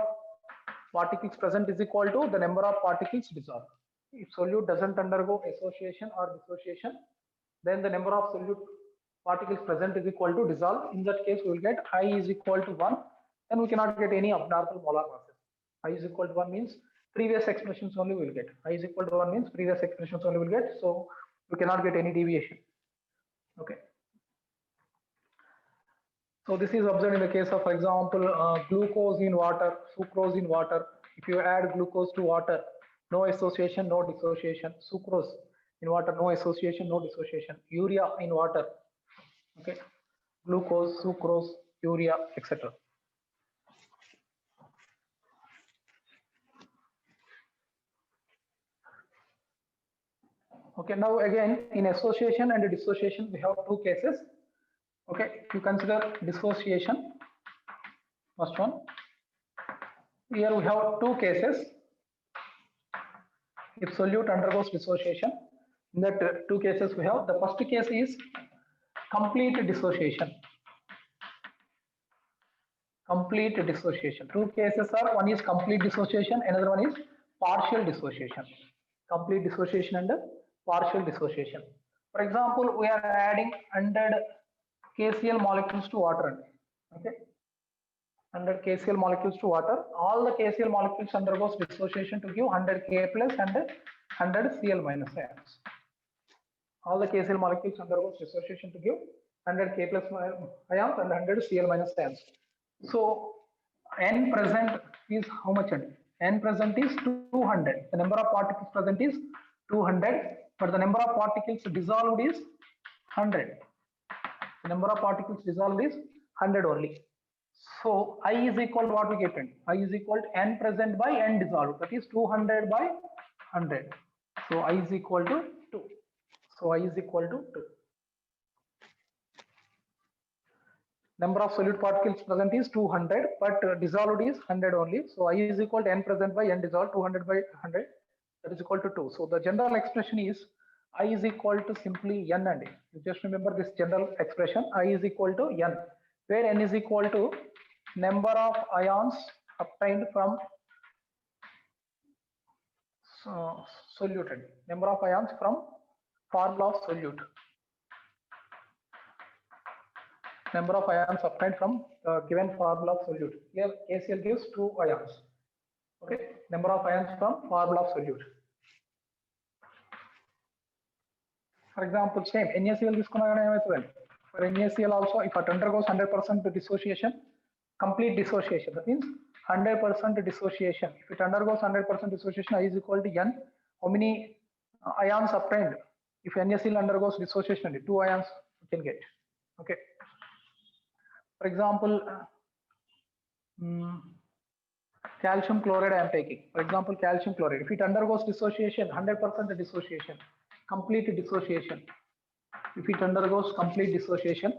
particles present is equal to the number of particles dissolved. If solute doesn't undergo association or dissociation, then the number of solute particles present is equal to dissolved. In that case, we will get I is equal to 1, and we cannot get any abnormal molar masses. I is equal to 1 means previous expressions only we will get. I is equal to 1 means previous expressions only we will get. So we cannot get any deviation. Okay. So this is observed in the case of, for example, glucose in water, sucrose in water. If you add glucose to water, no association, no dissociation. Sucrose in water, no association, no dissociation. Urea in water, okay, glucose, sucrose, urea, etc. Okay, now again in association and dissociation we have two cases. Okay, if you consider dissociation, first one, here we have two cases. If solute undergoes dissociation, in that two cases we have. The first case is complete dissociation. Complete dissociation. Two cases are, one is complete dissociation, another one is partial dissociation. Complete dissociation and partial dissociation. For example, we are adding 100 KCl molecules to water. Okay, 100 KCl molecules to water. All the KCl molecules undergoes dissociation to give 100 K plus and 100 Cl minus ions. All the KCl molecules undergoes dissociation to give 100 K plus ions and 100 Cl minus ions. So N present is how much? N present is 200. The number of particles present is 200, but the number of particles dissolved is 100. The number of particles dissolved is 100 only. So I is equal to what we get? I is equal to N present by N dissolved. That is 200 by 100. So I is equal to 2. So I is equal to 2. Number of solute particles present is 200, but dissolved is 100 only. So I is equal to N present by N dissolved, 200 by 100. That is equal to 2. So the general expression is I is equal to simply N, and you just remember this general expression. I is equal to N, where N is equal to number of ions obtained from solute, number of ions from formula of solute. Number of ions obtained from given formula of solute. Here KCl gives 2 ions. Okay, number of ions from formula of solute. For example, same NaCl for NaCl also, if it undergoes 100% dissociation, complete dissociation, that means 100% dissociation. If it undergoes 100% dissociation, I is equal to N. How many ions obtained? If NaCl undergoes dissociation, 2 ions you can get. Okay. For example, calcium chloride I am taking. For example, calcium chloride. If it undergoes dissociation, 100% dissociation, complete dissociation. If it undergoes complete dissociation,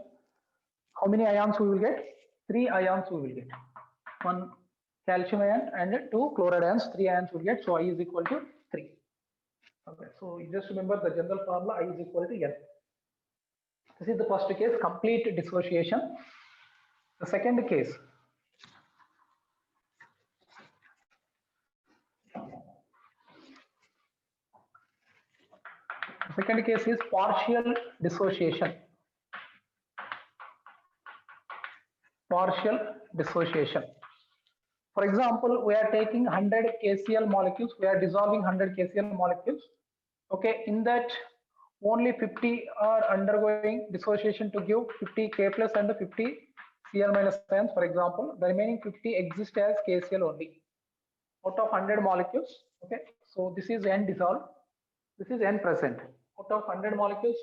how many ions we will get? 3 ions we will get. 1 calcium ion and 2 chloride ions. 3 ions we will get. So I is equal to 3. Okay. So you just remember the general formula. I is equal to N. This is the first case, complete dissociation. The second case, is partial dissociation. Partial dissociation. For example, we are taking 100 KCl molecules. We are dissolving 100 KCl molecules. Okay, in that only 50 are undergoing dissociation to give 50 K plus and 50 Cl minus ions, for example. The remaining 50 exist as KCl only out of 100 molecules. Okay, so this is N dissolved, this is N present. Out of 100 molecules,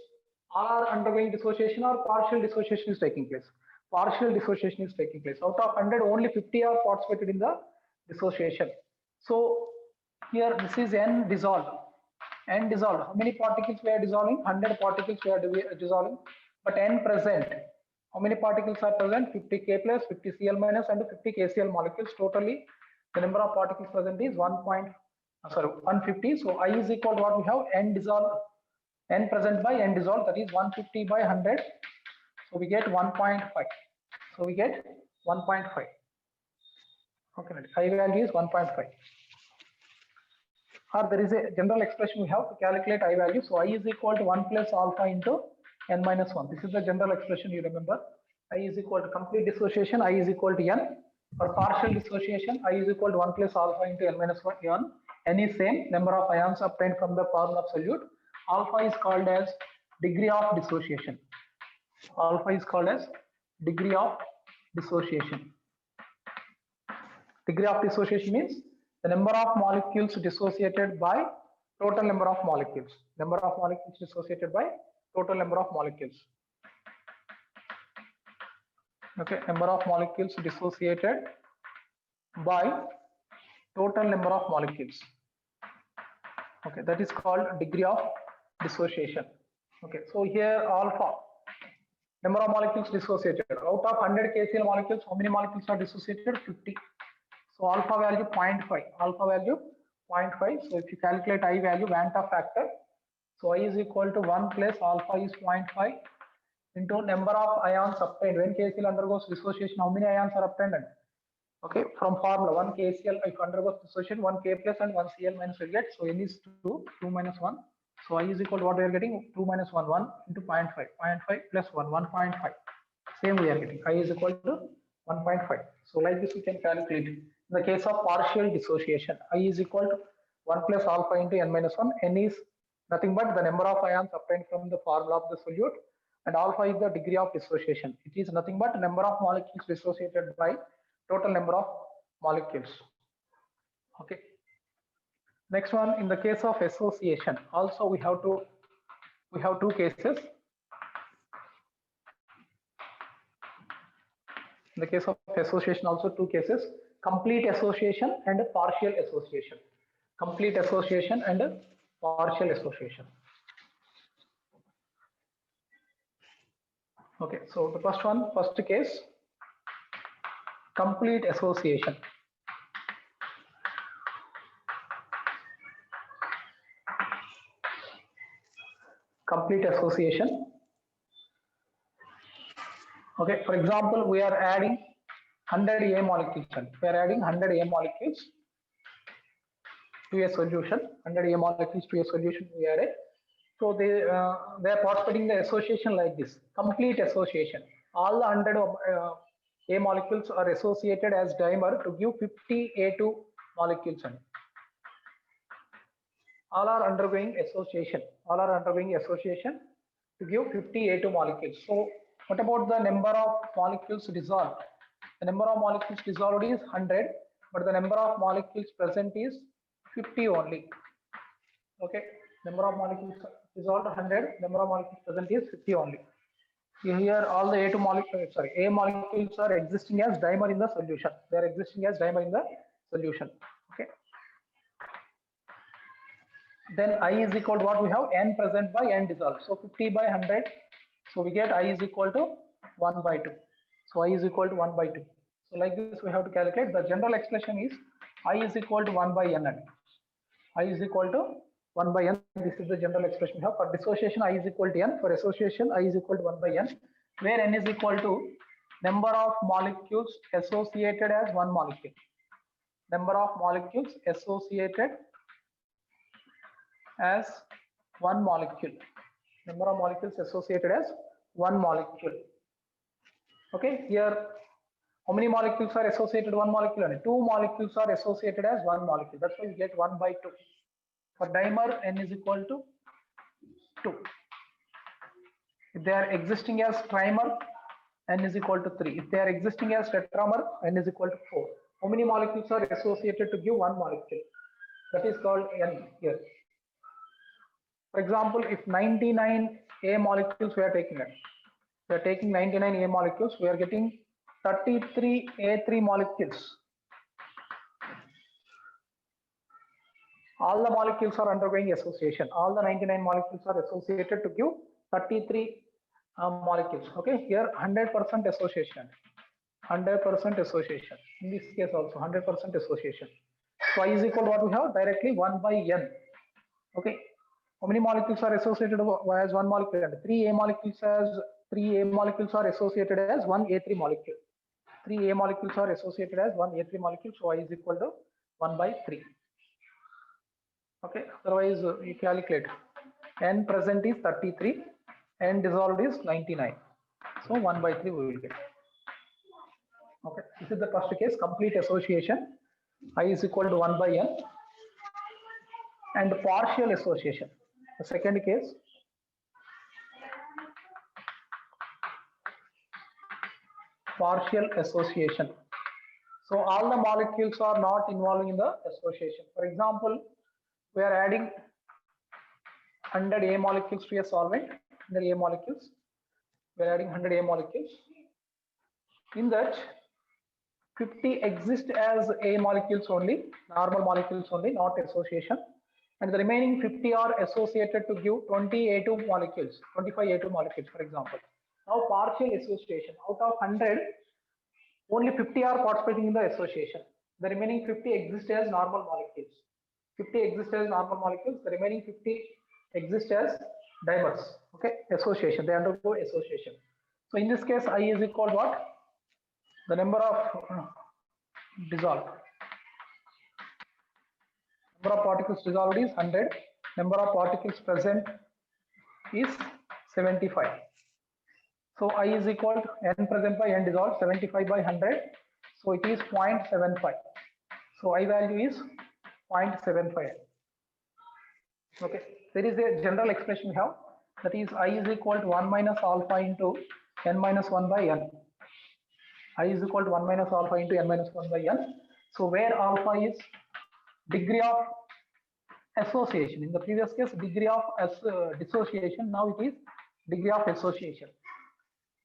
all are undergoing dissociation or partial dissociation is taking place. Partial dissociation is taking place. Out of 100, only 50 are participated in the dissociation. So here this is N dissolved. N dissolved. How many particles we are dissolving? 100 particles we are dissolving, but N present. How many particles are present? 50 K plus, 50 Cl minus, and 50 KCl molecules. Totally, the number of particles present is 150. So I is equal to what we have? N dissolved, N present by N dissolved. That is 150 by 100. So we get 1.5. So we get 1.5. Okay, I value is 1.5. Or there is a general expression we have to calculate I value. So I is equal to 1 plus alpha into N minus 1. This is the general expression you remember. I is equal to complete dissociation, I is equal to N. For partial dissociation, I is equal to 1 plus alpha into N minus 1 N. N is same, number of ions obtained from the formula of solute. Alpha is called as degree of dissociation. Alpha is called as degree of dissociation. Degree of dissociation means the number of molecules dissociated by total number of molecules. Number of molecules dissociated by total number of molecules. Okay, number of molecules dissociated by total number of molecules. Okay, that is called degree of dissociation. Okay, so here alpha, number of molecules dissociated. Out of 100 KCl molecules, how many molecules are dissociated? 50. So alpha value 0.5. Alpha value 0.5. So if you calculate I value, Van Ta factor. So I is equal to 1 plus alpha is 0.5 into number of ions obtained. When KCl undergoes dissociation, how many ions are obtained? Okay, from formula 1 KCl, if undergoes dissociation, 1 K plus and 1 Cl minus will get. So N is 2, 2 minus 1. So I is equal to what we are getting? 2 minus 1, 1 into 0.5. 0.5 plus 1, 1.5. Same we are getting. I is equal to 1.5. So like this we can calculate. In the case of partial dissociation, I is equal to 1 plus alpha into N minus 1. N is nothing but the number of ions obtained from the formula of the solute and alpha is the degree of dissociation. It is nothing but number of molecules dissociated by total number of molecules. Okay. Next one, in the case of association, also we have two cases. In the case of association, also two cases: complete association and partial association. Complete association and partial association. Okay, so the first case, complete association. Complete association. Okay, for example, we are adding 100 A molecules. We are adding 100 A molecules to a solution. 100 A molecules to a solution we added. So they are participating in the association like this. Complete association. All the 100 A molecules are associated as dimer to give 50 A2 molecules. All are undergoing association. All are undergoing association to give 50 A2 molecules. So what about the number of molecules dissolved? The number of molecules dissolved is 100, but the number of molecules present is 50 only. Okay, number of molecules dissolved 100, number of molecules present is 50 only. Here all the A2 molecules, A molecules are existing as dimer in the solution. They are existing as dimer in the solution. Okay. Then I is equal to what we have, n present by n dissolved. So 50 by 100. So we get I is equal to 1 by 2. So I is equal to 1 by 2. So like this we have to calculate. The general expression is I is equal to 1 by n. I is equal to 1 by n. This is the general expression we have. For dissociation, I is equal to n. For association, I is equal to 1 by n, where n is equal to number of molecules associated as one molecule. Number of molecules associated as one molecule. Number of molecules associated as one molecule. Okay, here how many molecules are associated one molecule? And 2 molecules are associated as one molecule. That's why we get 1 by 2. For dimer, n is equal to 2. If they are existing as trimer, n is equal to 3. If they are existing as tetramer, n is equal to 4. How many molecules are associated to give one molecule? That is called n here. For example, if 99 A molecules we are taking it, we are taking 99 A molecules, we are getting 33 A3 molecules. All the molecules are undergoing association. All the 99 molecules are associated to give 33 molecules. Okay, here 100% association. 100% association. In this case also 100% association. So I is equal to what we have directly 1 by n. Okay. How many molecules are associated as one molecule? And 3 A molecules are associated as one A3 molecule. 3 A molecules are associated as one A3 molecule. So I is equal to 1 by 3. Okay. Otherwise, you calculate. N present is 33. N dissolved is 99. So 1 by 3 we will get. Okay. This is the first case, complete association. I is equal to 1 by n. And partial association. The second case, partial association. So all the molecules are not involved in the association. For example, we are adding 100 A molecules to a solvent. 100 A molecules. We are adding 100 A molecules. In that, 50 exist as A molecules only, normal molecules only, not association. And the remaining 50 are associated to give 20 A2 molecules, 25 A2 molecules, for example. Now partial association, out of 100, only 50 are participating in the association. The remaining 50 exist as normal molecules. 50 exist as normal molecules, the remaining 50 exist as dimers. Okay, association, they undergo association. So in this case, I is equal to what? The number of dissolved. Number of particles dissolved is 100. Number of particles present is 75. So I is equal to n present by n dissolved, 75 by 100. So it is 0.75. So I value is 0.75. Okay. There is a general expression we have. that is I is equal to 1 minus alpha into n minus 1 by n. I is equal to 1 minus alpha into n minus 1 by n. So where alpha is degree of association. In the previous case, degree of dissociation. Now it is degree of association.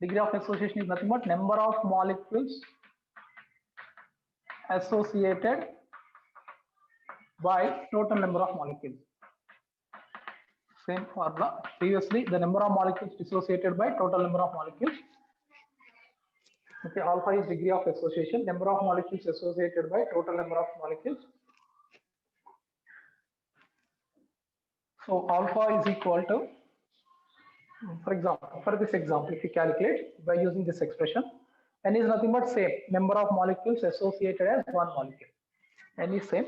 Degree of association is nothing but number of molecules associated by total number of molecules. Same formula. Previously, the number of molecules dissociated by total number of molecules. Okay, alpha is degree of association, number of molecules associated by total number of molecules. So alpha is equal to, for example, for this example, if you calculate by using this expression, n is nothing but same number of molecules associated as one molecule. N is same.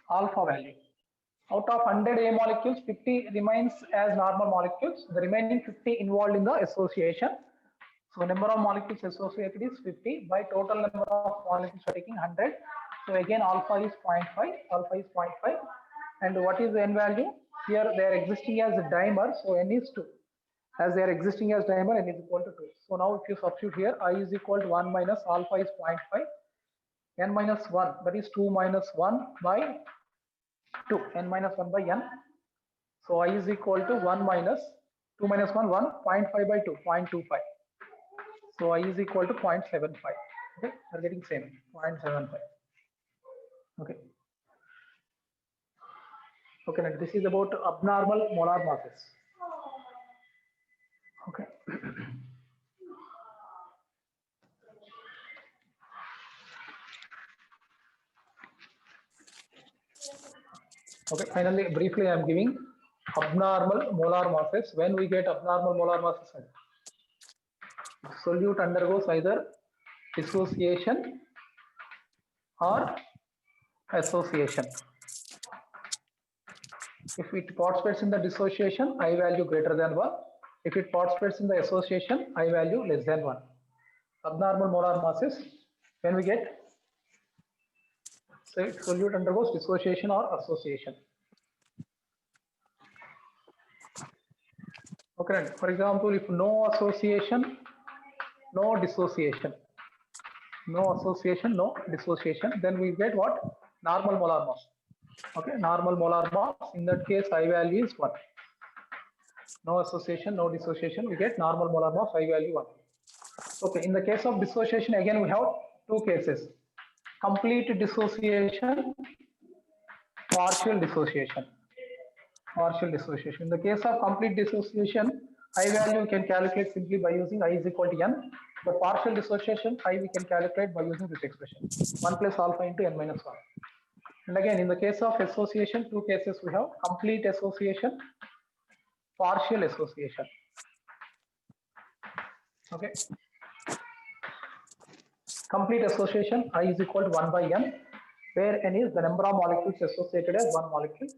Alpha value. Out of 100 A molecules, 50 remains as normal molecules. The remaining 50 involved in the association. So number of molecules associated is 50 by total number of molecules are taking 100. So again alpha is 0.5, alpha is 0.5. And what is the n value? Here they are existing as a dimer, so n is 2. As they are existing as dimer, n is equal to 2. So now if you substitute here, I is equal to 1 minus alpha is 0.5, n minus 1, that is 2 minus 1 by 2, n minus 1 by n. So I is equal to 1 minus 2 minus 1, 1, 0.5 by 2, 0.25. So I is equal to 0.75. Okay, we are getting same 0.75. Okay. Okay, now this is about abnormal molar masses. Okay. Okay, finally, briefly, I am giving abnormal molar masses. When we get abnormal molar masses, solute undergoes either dissociation or association. If it participates in the dissociation, I value greater than 1. If it participates in the association, I value less than 1. Abnormal molar masses, when we get, say, solute undergoes dissociation or association. Okay, for example, if no association, no dissociation, no association, no dissociation, then we get what? Normal molar mass. Okay, normal molar mass. In that case, I value is 1. No association, no dissociation, we get normal molar mass, I value 1. Okay, in the case of dissociation, again we have two cases: complete dissociation, partial dissociation. Partial dissociation. In the case of complete dissociation, I value we can calculate simply by using I is equal to n. But partial dissociation, I we can calculate by using this expression: 1 plus alpha into n minus 1. And again, in the case of association, two cases we have: complete association, partial association. Okay. Complete association, I is equal to 1 by n, where n is the number of molecules associated as one molecule.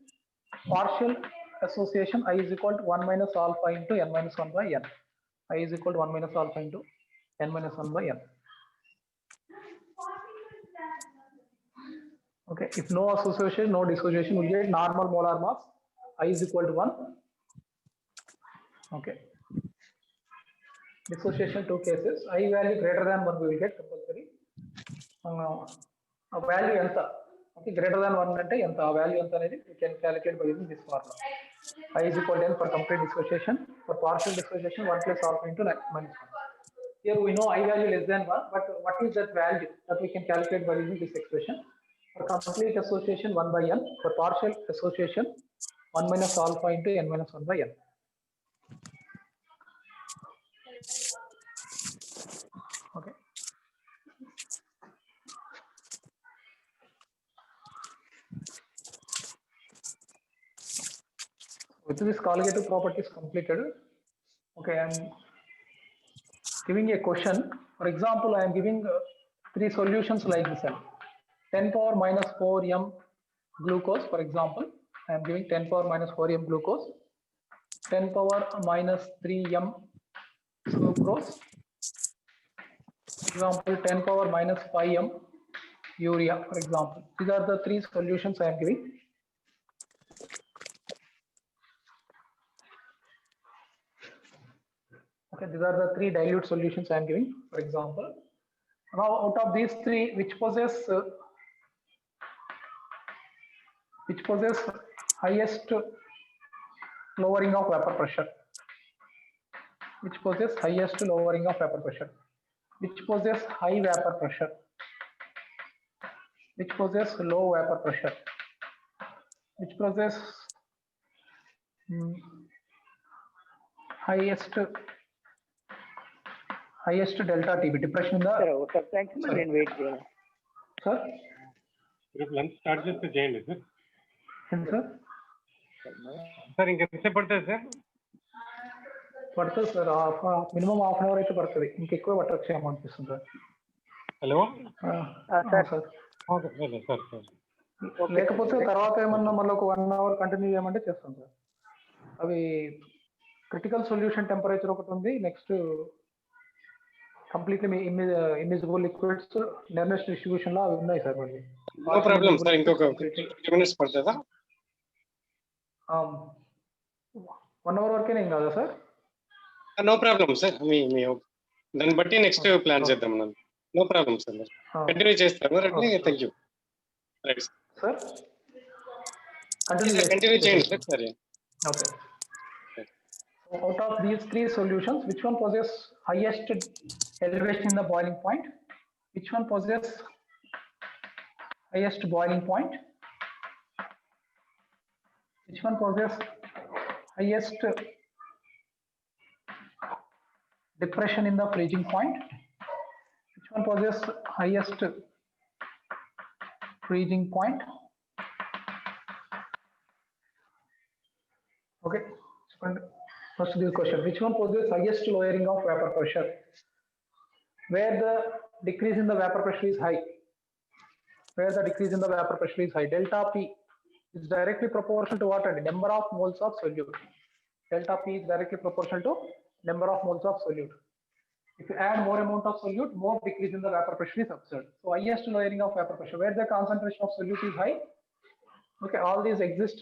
Partial association, I is equal to 1 minus alpha into n minus 1 by n. I is equal to 1 minus alpha into n minus 1 by n. Okay, if no association, no dissociation, we get normal molar mass. I is equal to 1. Okay. Dissociation, two cases. I value greater than 1 we will get compulsory. A value anta. Okay, greater than 1 ante anta value anta anedi we can calculate by using this formula. I is equal to n for complete dissociation. For partial dissociation, 1 plus alpha into minus 1. Here we know I value less than 1, but what is that value that we can calculate by using this expression? For complete association, 1 by n. For partial association, 1 minus alpha into n minus 1 by n. Okay. With this colligative property is completed. Okay, I am giving a question. For example, I am giving 3 solutions like this: 10 power minus 4 m glucose. For example, I am giving 10 power minus 4 m glucose, 10 power minus 3 m sucrose. For example, 10 power minus 5 m urea. For example, these are the 3 solutions I am giving. Okay, these are the three dilute solutions I am giving, for example. Now, out of these three, which possess highest lowering of vapor pressure? Which possess highest lowering of vapor pressure? Which possess high vapor pressure? Which possess low vapor pressure? Which possess highest delta TB depression in the sorry. Wait, sir. lunch start just చేయండి sir sir ఇంకెంతసేపు పడుతుంది sir పడుతుంది sir minimum half an hour అయితే పడుతుంది ఇంకెక్కువ పట్టొచ్చేమో అనిపిస్తుంది sir hello sir sir లేకపోతే తర్వాత ఏమన్నా మళ్ళీ ఒక 1 అవర్ కంటిన్యూ చేయమంటే చేస్తాం సార్ అవి క్రిటికల్ సొల్యూషన్ టెంపరేచర్ ఒకటి ఉంది నెక్స్ట్ కంప్లీట్లీ ఇమ్మిజిబుల్ లిక్విడ్స్ నెర్నెస్ డిస్ట్రిబ్యూషన్ లో అవి ఉన్నాయి సార్ మళ్ళీ నో ప్రాబ్లం సార్ ఇంకొక 20 మినిట్స్ పడుతుందా 1 అవర్ వరకేనే ఏం కాదా సార్ నో ప్రాబ్లం సార్ మీ దాన్ని బట్టి నెక్స్ట్ ప్లాన్ చేద్దాం నో ప్రాబ్లం సార్ కంటిన్యూ చేస్తాను రండి thank you right sir continue చేయండి సార్ సరే okay out of these three solutions, which one possess highest elevation in the boiling point? Which one possess highest boiling point? Which one possess highest depression in the freezing point? Which one possess highest freezing point? Okay. First this question, which one possesses highest lowering of vapor pressure? Where the decrease in the vapor pressure is high. Where the decrease in the vapor pressure is high. Delta P is directly proportional to what? Number of moles of solute. Delta P is directly proportional to number of moles of solute. If you add more amount of solute, more decrease in the vapor pressure is observed. So highest lowering of vapor pressure. Where the concentration of solute is high. Okay, all these exist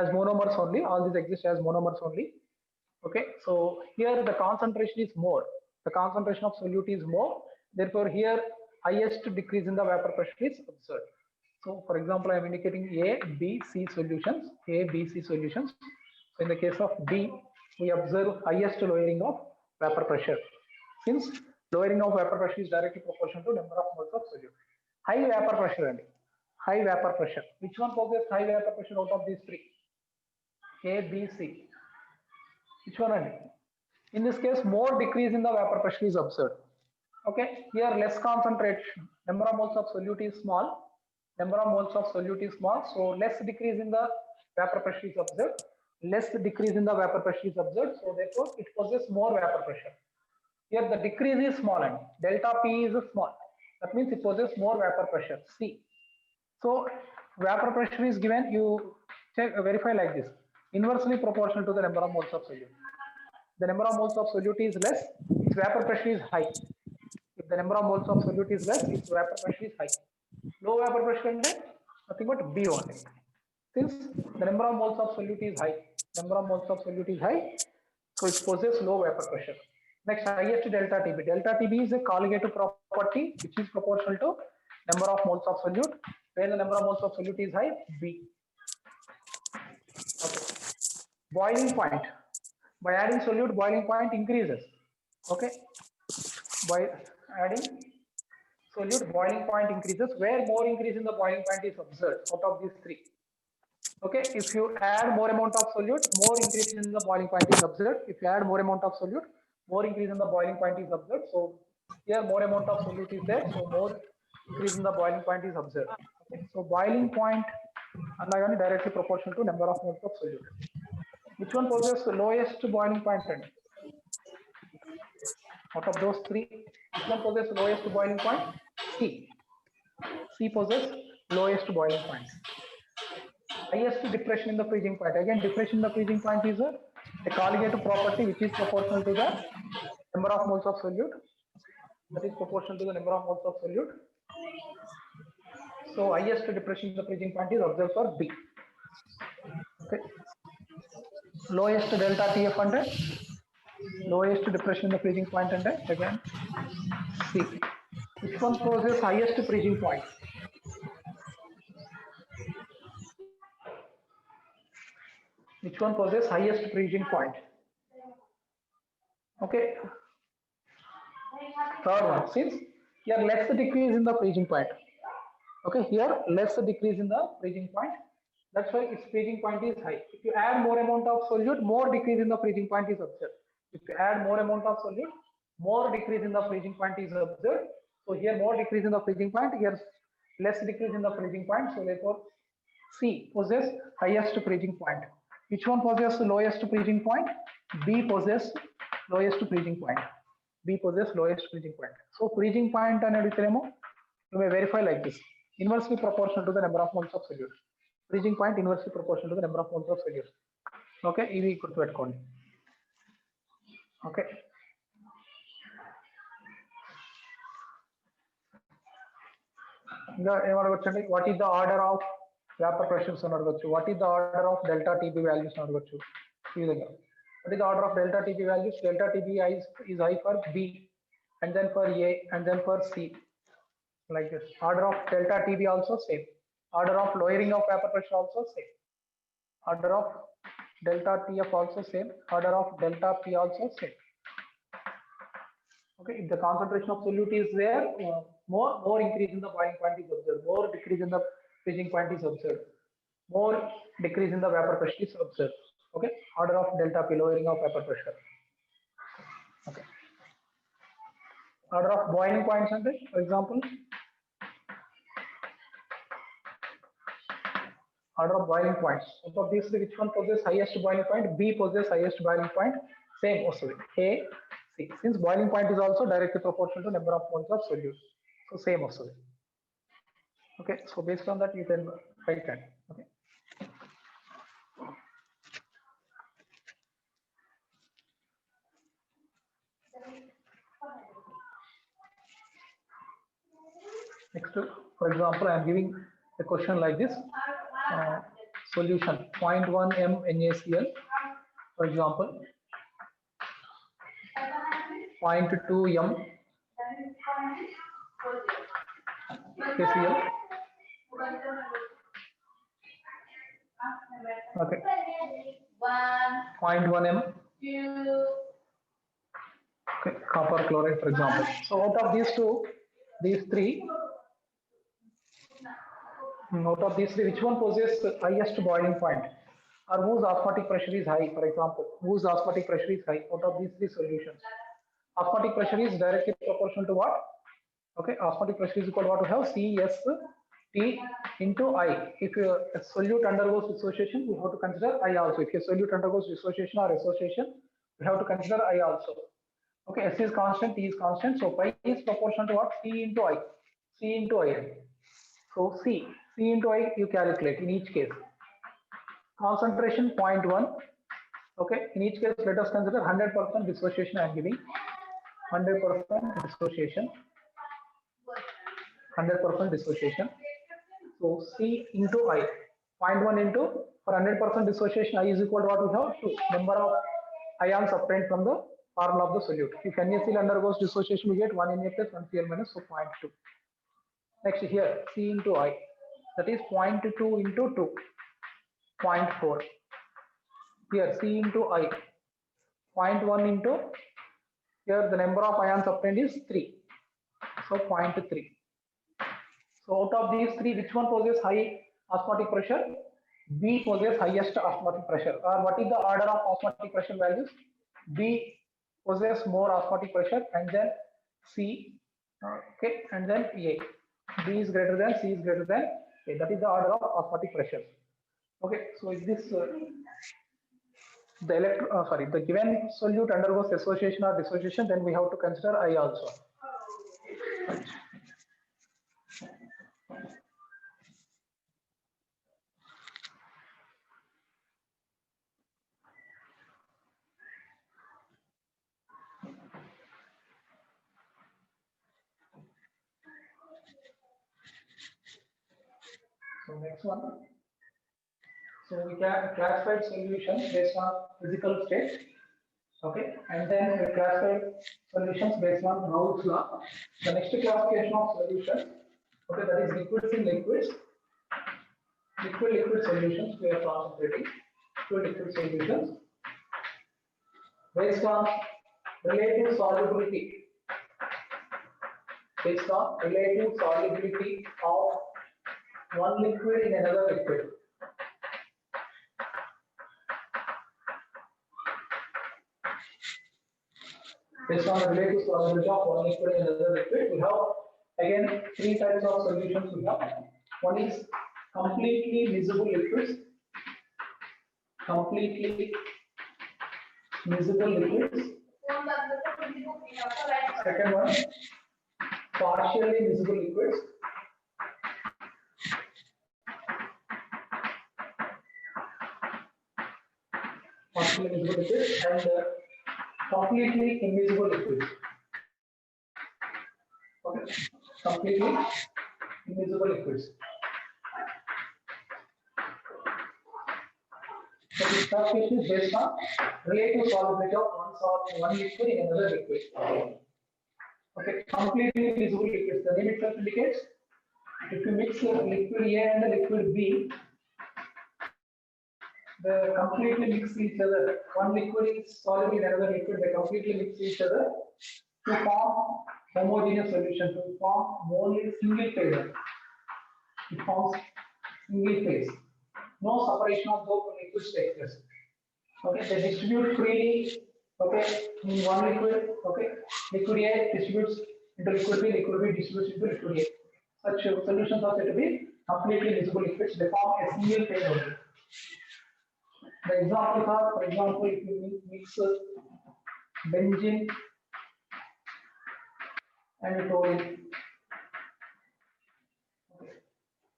as monomers only. All these exist as monomers only. Okay, so here the concentration is more. The concentration of solute is more. Therefore, here highest decrease in the vapor pressure is observed. So, for example, I am indicating A, B, C solutions. A, B, C solutions. So, in the case of B, we observe highest lowering of vapor pressure. Since lowering of vapor pressure is directly proportional to number of moles of solute. High vapor pressure and high vapor pressure. Which one possesses high vapor pressure out of these three? A, B, C. Which one? In this case, more decrease in the vapor pressure is observed. Okay, here less concentration, number of moles of solute is small. Number of moles of solute is small, so less decrease in the vapor pressure is observed. Less decrease in the vapor pressure is observed, so therefore it possesses more vapor pressure. Here the decrease is small and delta P is small. That means it possesses more vapor pressure. C. So vapor pressure is given. You check, verify like this. Inversely proportional to the number of moles of solute. The number of moles of solute is less, its vapor pressure is high. If the number of moles of solute is less, its vapor pressure is high. Low vapor pressure and nothing but B only. Since the number of moles of solute is high, so it possesses low vapor pressure. Next, highest delta TB. Delta TB is a colligative property which is proportional to number of moles of solute. Where the number of moles of solute is high, B. Okay. Boiling point. By adding solute, boiling point increases. Okay. By adding solute, boiling point increases. Where more increase in the boiling point is observed out of these three. Okay. If you add more amount of solute, more increase in the boiling point is observed. If you add more amount of solute, more increase in the boiling point is observed. So here more amount of solute is there. So more increase in the boiling point is observed. Okay. So boiling point and directly proportional to number of moles of solute. Which one possesses the lowest boiling point? Out of those three, which one possesses the lowest boiling point? C. C possesses lowest boiling point. Highest depression in the freezing point. Again, depression in the freezing point is a colligative property which is proportional to the number of moles of solute. That is proportional to the number of moles of solute. So highest depression in the freezing point is observed for B. Okay. Lowest delta TF 100. lowest depression in the freezing point and again C. Which one possesses highest freezing point? Which one possesses highest freezing point? Okay. Third one, since here less decrease in the freezing point. Okay, here less decrease in the freezing point. That's why its freezing point is high. If you add more amount of solute, more decrease in the freezing point is observed. If you add more amount of solute, more decrease in the freezing point is observed. So here more decrease in the freezing point, here less decrease in the freezing point. So therefore C possesses highest freezing point. Which one possesses lowest freezing point? B possesses lowest freezing point. B possesses lowest freezing point. So freezing point and you may verify like this: inversely proportional to the number of moles of solute. Freezing point inversely proportional to the number of moles of solute. Okay, ఇది గుర్తుపెట్టుకోండి. Okay. ఇంకా ఏమడగొచ్చండి, what is the order of vapour pressures అని అడగొచ్చు, what is the order of delta Tb values అని అడగొచ్చు. ఈ విధంగా what is the order of delta TB values? Delta TB is high for B, and then for A, and then for C, like this. Order of delta TB also same. Order of lowering of vapor pressure also same. Order of delta TF also same. Order of delta P also same. Okay, if the concentration of solute is there, more increase in the boiling point is observed, more decrease in the freezing point is observed, more decrease in the vapor pressure is observed. Okay, order of delta P, lowering of vapor pressure. Okay, order of boiling points, and for example, order of boiling points. Out of these, which one possesses highest boiling point? B possesses highest boiling point. Same also A, C. Since boiling point is also directly proportional to number of moles of solute, so same also. Okay, so based on that you can write that. Okay. Next, for example, I am giving a question like this. Solution 0.1 m NaCl, for example, 0.2 m KCl. Okay, 0.1 m okay, copper chloride, for example. So out of these three, which one possesses highest boiling point, or whose osmotic pressure is high? For example, whose osmotic pressure is high out of these three solutions? Osmotic pressure is directly proportional to what? Okay, osmotic pressure is equal to what we have? CST into I. If a solute undergoes dissociation, we have to consider I also. If a solute undergoes dissociation or association, we have to consider I also. Okay, S is constant, T is constant, so pi is proportional to what? C into I. C into I. So C into I you calculate in each case. Concentration 0.1. Okay, in each case let us consider 100% dissociation. I am giving 100% dissociation. 100% dissociation. So C into I. 0.1 into, for 100% dissociation, I is equal to what we have? 2. Number of ions obtained from the formula of the solute. If NaCl undergoes dissociation, we get 1 Na plus 1 Cl minus, so 0.2. Next here, C into I, that is 0.2 into 2, 0.4. Here C into I, 0.1 into, here the number of ions obtained is 3, so 0.3. So out of these three, which one possesses high osmotic pressure? B possesses highest osmotic pressure. Or what is the order of osmotic pressure values? B possesses more osmotic pressure, and then C, okay, and then A. B is greater than, C is greater than A. That is the order of osmotic pressure. Okay, so if this the given solute undergoes association or dissociation, then we have to consider I also. So next one. So we can classify solutions based on physical state. Okay, and then we classify solutions based on Raoult's law. The next classification of solutions, okay, that is liquids in liquids, liquid solutions. We are concentrating liquid solutions based on relative solubility, based on relative solubility of one liquid in another liquid. Based on the relative solubility of one liquid in another liquid, we have again three types of solutions we have. One is completely miscible liquids, completely miscible liquids. Second one, partially miscible liquids. Partially miscible liquids and completely immiscible liquids. Okay, completely immiscible liquids. So this classification is based on relative solubility of one liquid in another liquid. Okay, completely miscible liquids. The name itself indicates if you mix liquid A and the liquid B, they completely mix each other. One liquid is soluble in another liquid, they completely mix each other to form homogeneous solution, to form only single phase. It forms single phase. No separation of those liquids takes place. Okay, they distribute freely. Okay, in one liquid. Okay, liquid A distributes into liquid B, liquid B distributes into liquid A. Such solutions are said to be completely miscible liquids. They form a single phase only. The examples are, for example, if you mix benzene and toluene, okay,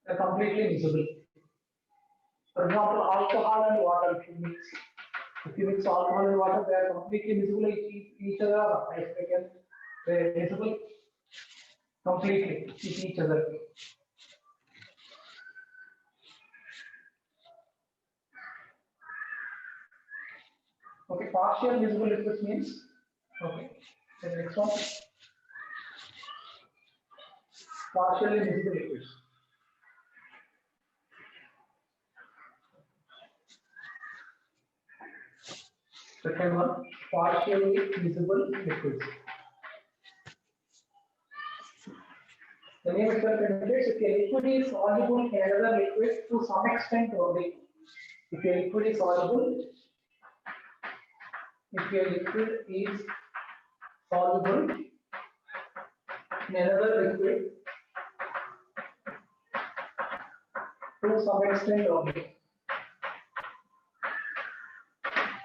they are completely miscible. For example, alcohol and water, if you mix alcohol and water, they are completely miscible each other. They are miscible completely with each other. Okay, partial miscible liquids means, okay, the next one, partially miscible liquids. Second one, partially miscible liquids. The name itself indicates if a liquid is soluble in another liquid to some extent only. If a liquid is soluble, if a liquid is soluble in another liquid to some extent only.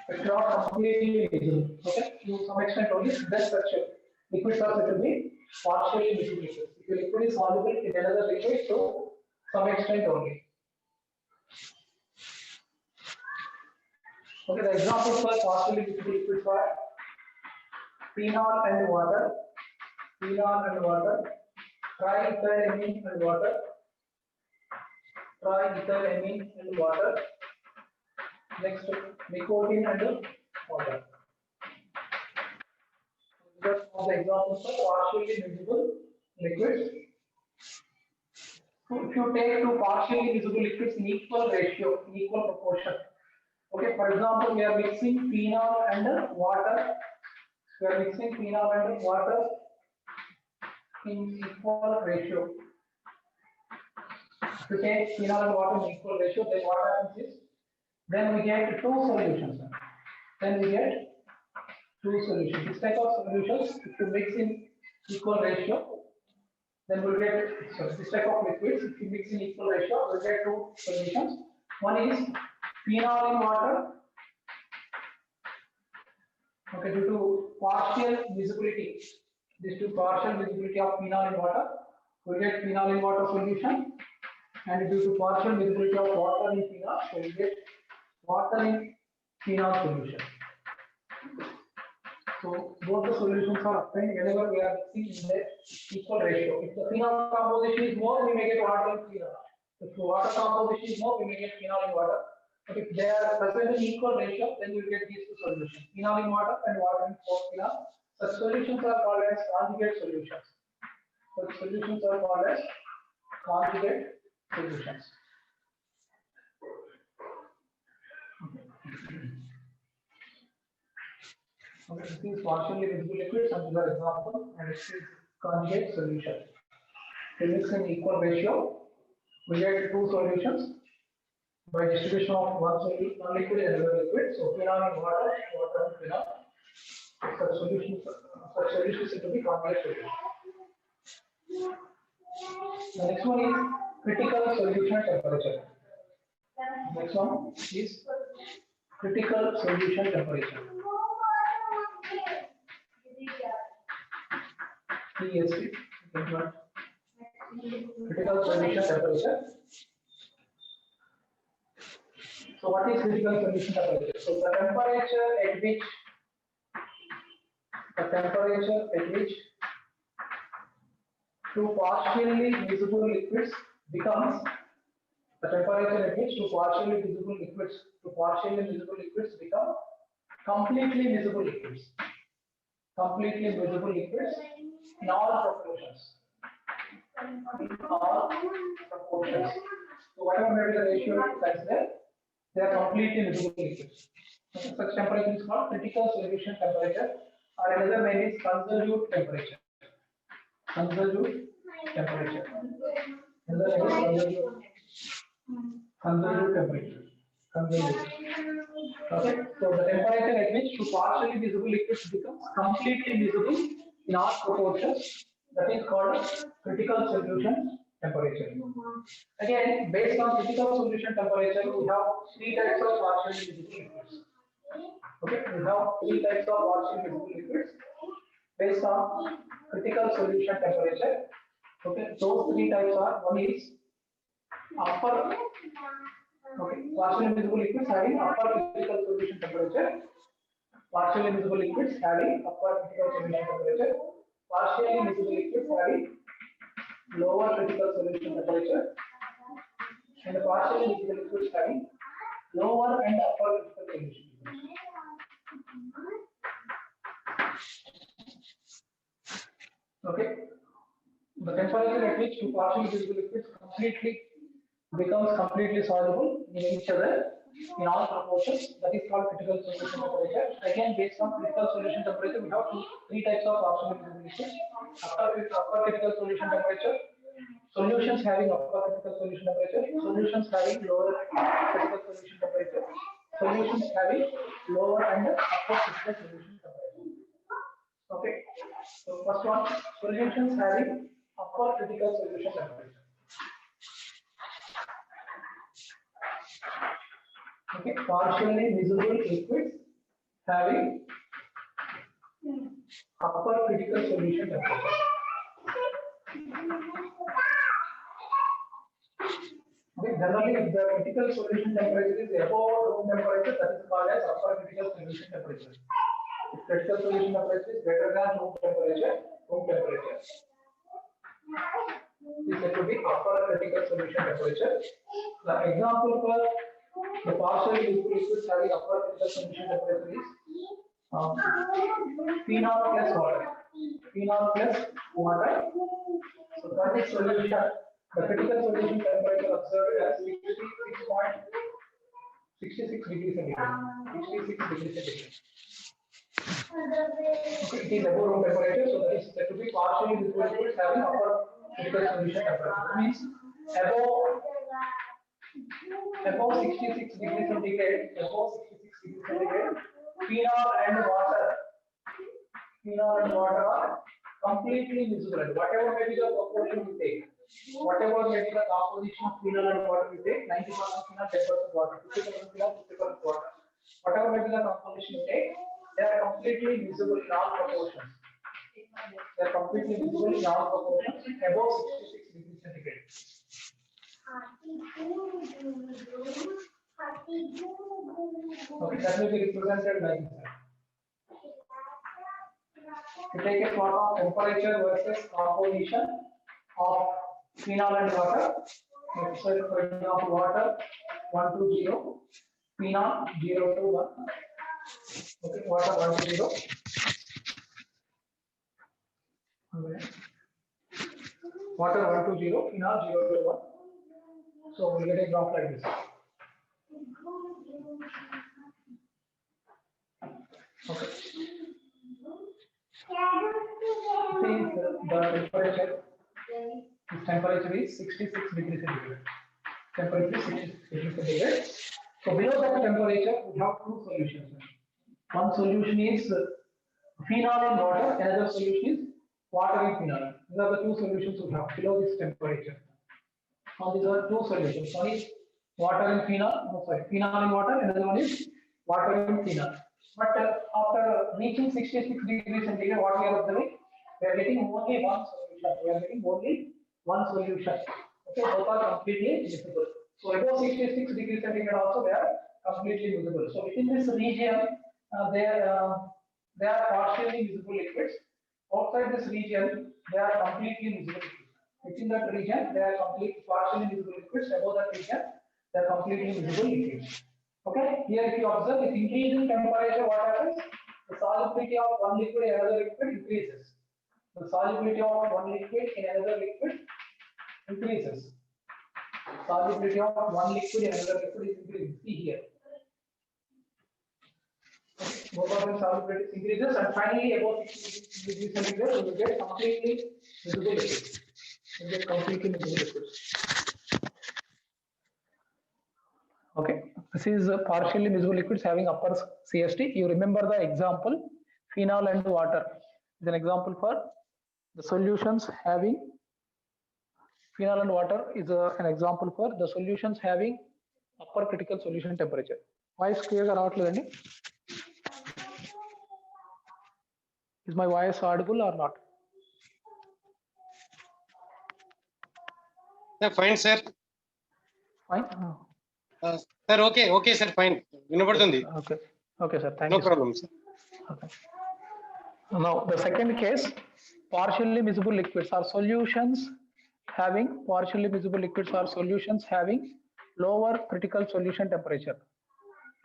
It's not completely miscible. Okay, to some extent only, then such liquids are said to be partially miscible liquids. If a liquid is soluble in another liquid to some extent only. Okay, the examples for partially miscible liquids are phenol and water, triethylamine and water, next nicotine and water. These are the examples of partially miscible liquids. So if you take two partially miscible liquids in equal ratio, in equal proportion. Okay, for example, we are mixing phenol and water. We are mixing phenol and water in equal ratio. If you take phenol and water in equal ratio, then what happens is, then we get two solutions. This type of solutions, if you mix in equal ratio, then we'll get this type of liquids. If you mix in equal ratio, we'll get two solutions. One is phenol in water. Okay, due to partial miscibility, these two partial miscibility of phenol in water, we get phenol in water solution, and due to partial miscibility of water in phenol, so we get water in phenol solution. So both the solutions are obtained whenever we are mixing in the equal ratio. If the phenol composition is more, we may get water in phenol. If the water composition is more, we may get phenol in water. If they are present in equal ratio, then you will get these two solutions, phenol in water and water in 4-phenol. Such solutions are called as conjugate solutions. Such solutions are called as conjugate solutions. Okay, this is partially visible liquids and these are example, and this is conjugate solution. They mix in equal ratio. We get two solutions by distribution of one liquid and another liquid. So phenol in water, water in phenol. Such solutions to be conjugate solution. The next one is critical solution temperature. Next one is critical solution temperature. CST, critical solution temperature. So what is critical solution temperature? So the temperature at which two partially visible liquids becomes become completely visible liquids. Completely visible liquids in all proportions. So whatever may be the ratio that's there, they are completely visible liquids. Such temperature is called critical solution temperature, or another name is consolute temperature. Consolute temperature. Another name is consolute temperature. Consolute. Okay, so the temperature at which two partially visible liquids becomes completely visible in all proportions, that is called critical solution temperature. Again, based on critical solution temperature, we have three types of partially visible liquids. Okay, we have three types of partially visible liquids based on critical solution temperature. Okay, those three types are: one is upper, partially visible liquids having upper critical solution temperature, partially visible liquids having upper critical solution temperature, partially visible liquids having lower critical solution temperature, and partially visible liquids having lower and upper critical solution temperature. Okay, the temperature at which two partially visible liquids becomes completely soluble in each other in all proportions, that is called critical solution temperature. Again, based on critical solution temperature, we have three types of partially visible liquids: upper critical solution temperature, solutions having upper critical solution temperature, solutions having lower critical solution temperature, solutions having lower and upper critical solution temperature. Okay, so first one, solutions having upper critical solution temperature. Okay, partially visible liquids having upper critical solution temperature. Okay, generally, if the critical solution temperature is above room temperature, that is called as upper critical solution temperature. If critical solution temperature is greater than room temperature is said to be upper critical solution temperature. The example for the partially visible liquids having upper critical solution temperature is phenol plus water. Phenol plus water. So for this solution, the critical solution temperature observed as 66 degrees centigrade. 66 degrees centigrade. Okay, it is above room temperature, so that is said to be partially visible liquids having upper critical solution temperature. That means above 66 degrees centigrade, phenol and water are completely visible. Whatever may be the proportion we take, whatever may be the composition of phenol and water we take, 90% phenol, 10% water, 50% phenol, 50% water. Whatever may be the composition we take, they are completely visible in all proportions. They are completely visible in all proportions above 66 degrees centigrade. Okay, that will be represented like this. To take a plot of temperature versus composition of phenol and water. Let's say for example water 120 phenol 0 to 1. Okay, water 1 to 0. Okay. Water 1 to 0, phenol 0 to 1. So we'll get a graph like this. Okay. See the temperature is 66 degrees centigrade. Temperature is 66 degrees centigrade. So below that temperature, we have two solutions. One solution is phenol in water, another solution is water in phenol. These are the two solutions we have below this temperature. Now these are two solutions. One is water in phenol, phenol in water, another one is water in phenol. But after reaching 66 degrees centigrade, what we are observing? We are getting only one solution. We are getting only one solution. Okay, both are completely visible. So above 66 degrees centigrade also they are completely visible. So within this region, they are partially visible liquids. Outside this region, they are completely visible liquids. Within that region, they are partially visible liquids. Above that region, they are completely visible liquids. Okay, here if you observe, with increasing temperature, what happens? The solubility of one liquid in another liquid increases. The solubility of one liquid in another liquid increases. Solubility of one liquid in another liquid is increasing. See here. Both of them solubility increases, and finally above 60 degrees centigrade, you will get completely visible liquids. You get completely visible liquids. Okay, this is partially visible liquids having upper CST. You remember the example, phenol and water is an example for the solutions having phenol and water is an example for the solutions having upper critical solution temperature. Voice clear రావట్లేదండి? Is my voice audible or not? Yeah, fine, sir. Fine. Sir, okay, sir, fine. Okay, sir. Thank you. No problem, sir. Okay. Now the second case, partially miscible liquids are solutions having partially miscible liquids are solutions having lower critical solution temperature.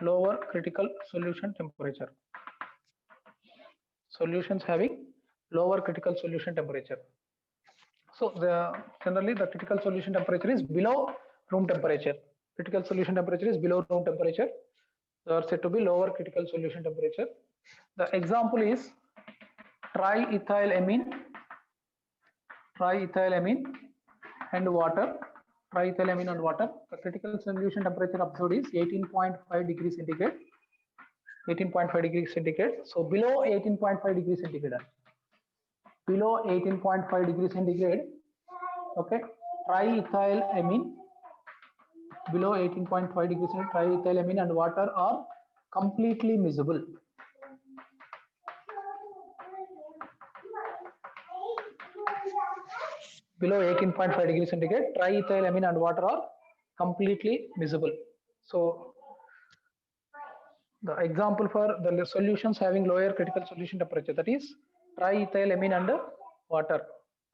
Lower critical solution temperature. Solutions having lower critical solution temperature. So generally the critical solution temperature is below room temperature. Critical solution temperature is below room temperature. They are said to be lower critical solution temperature. The example is triethylamine and water. Triethylamine and water. The critical solution temperature observed is 18.5 degrees centigrade. 18.5 degrees centigrade. So below 18.5 degrees centigrade. Below 18.5 degrees centigrade. Okay. Triethylamine. Below 18.5 degrees centigrade, triethylamine and water are completely miscible. Below 18.5 degrees centigrade, triethylamine and water are completely miscible. So the example for the solutions having lower critical solution temperature, that is triethylamine and water.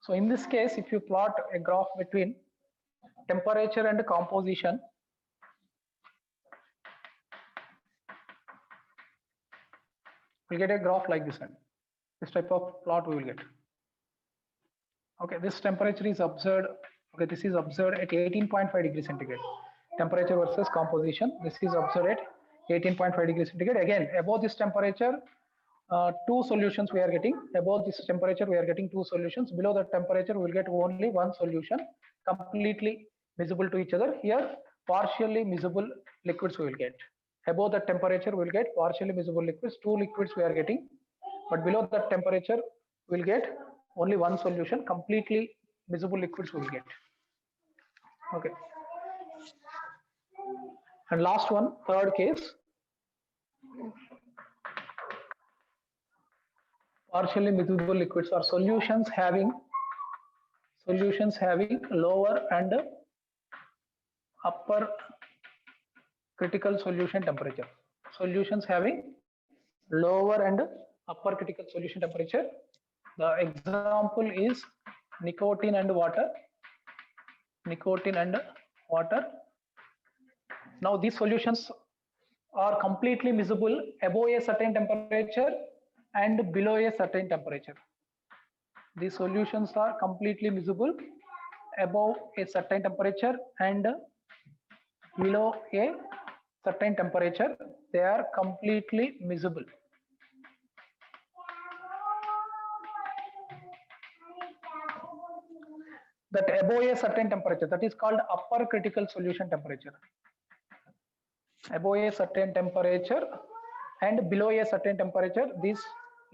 So in this case, if you plot a graph between temperature and composition, we'll get a graph like this one. This type of plot we will get. Okay, this temperature is observed. Okay, this is observed at 18.5 degrees centigrade. Temperature versus composition. This is observed at 18.5 degrees centigrade. Again, above this temperature, two solutions we are getting. Above this temperature, we are getting two solutions. Below that temperature, we will get only one solution, completely miscible to each other. Here, partially miscible liquids we will get. Above that temperature, we will get partially miscible liquids. Two liquids we are getting, but below that temperature, we will get only one solution, completely miscible liquids we will get. Okay. And last one, third case. Partially miscible liquids are solutions having lower and upper critical solution temperature. Solutions having lower and upper critical solution temperature. The example is nicotine and water. Nicotine and water. Now these solutions are completely miscible above a certain temperature and below a certain temperature. These solutions are completely miscible above a certain temperature and below a certain temperature. They are completely miscible. That above a certain temperature, that is called upper critical solution temperature. Above a certain temperature and below a certain temperature, these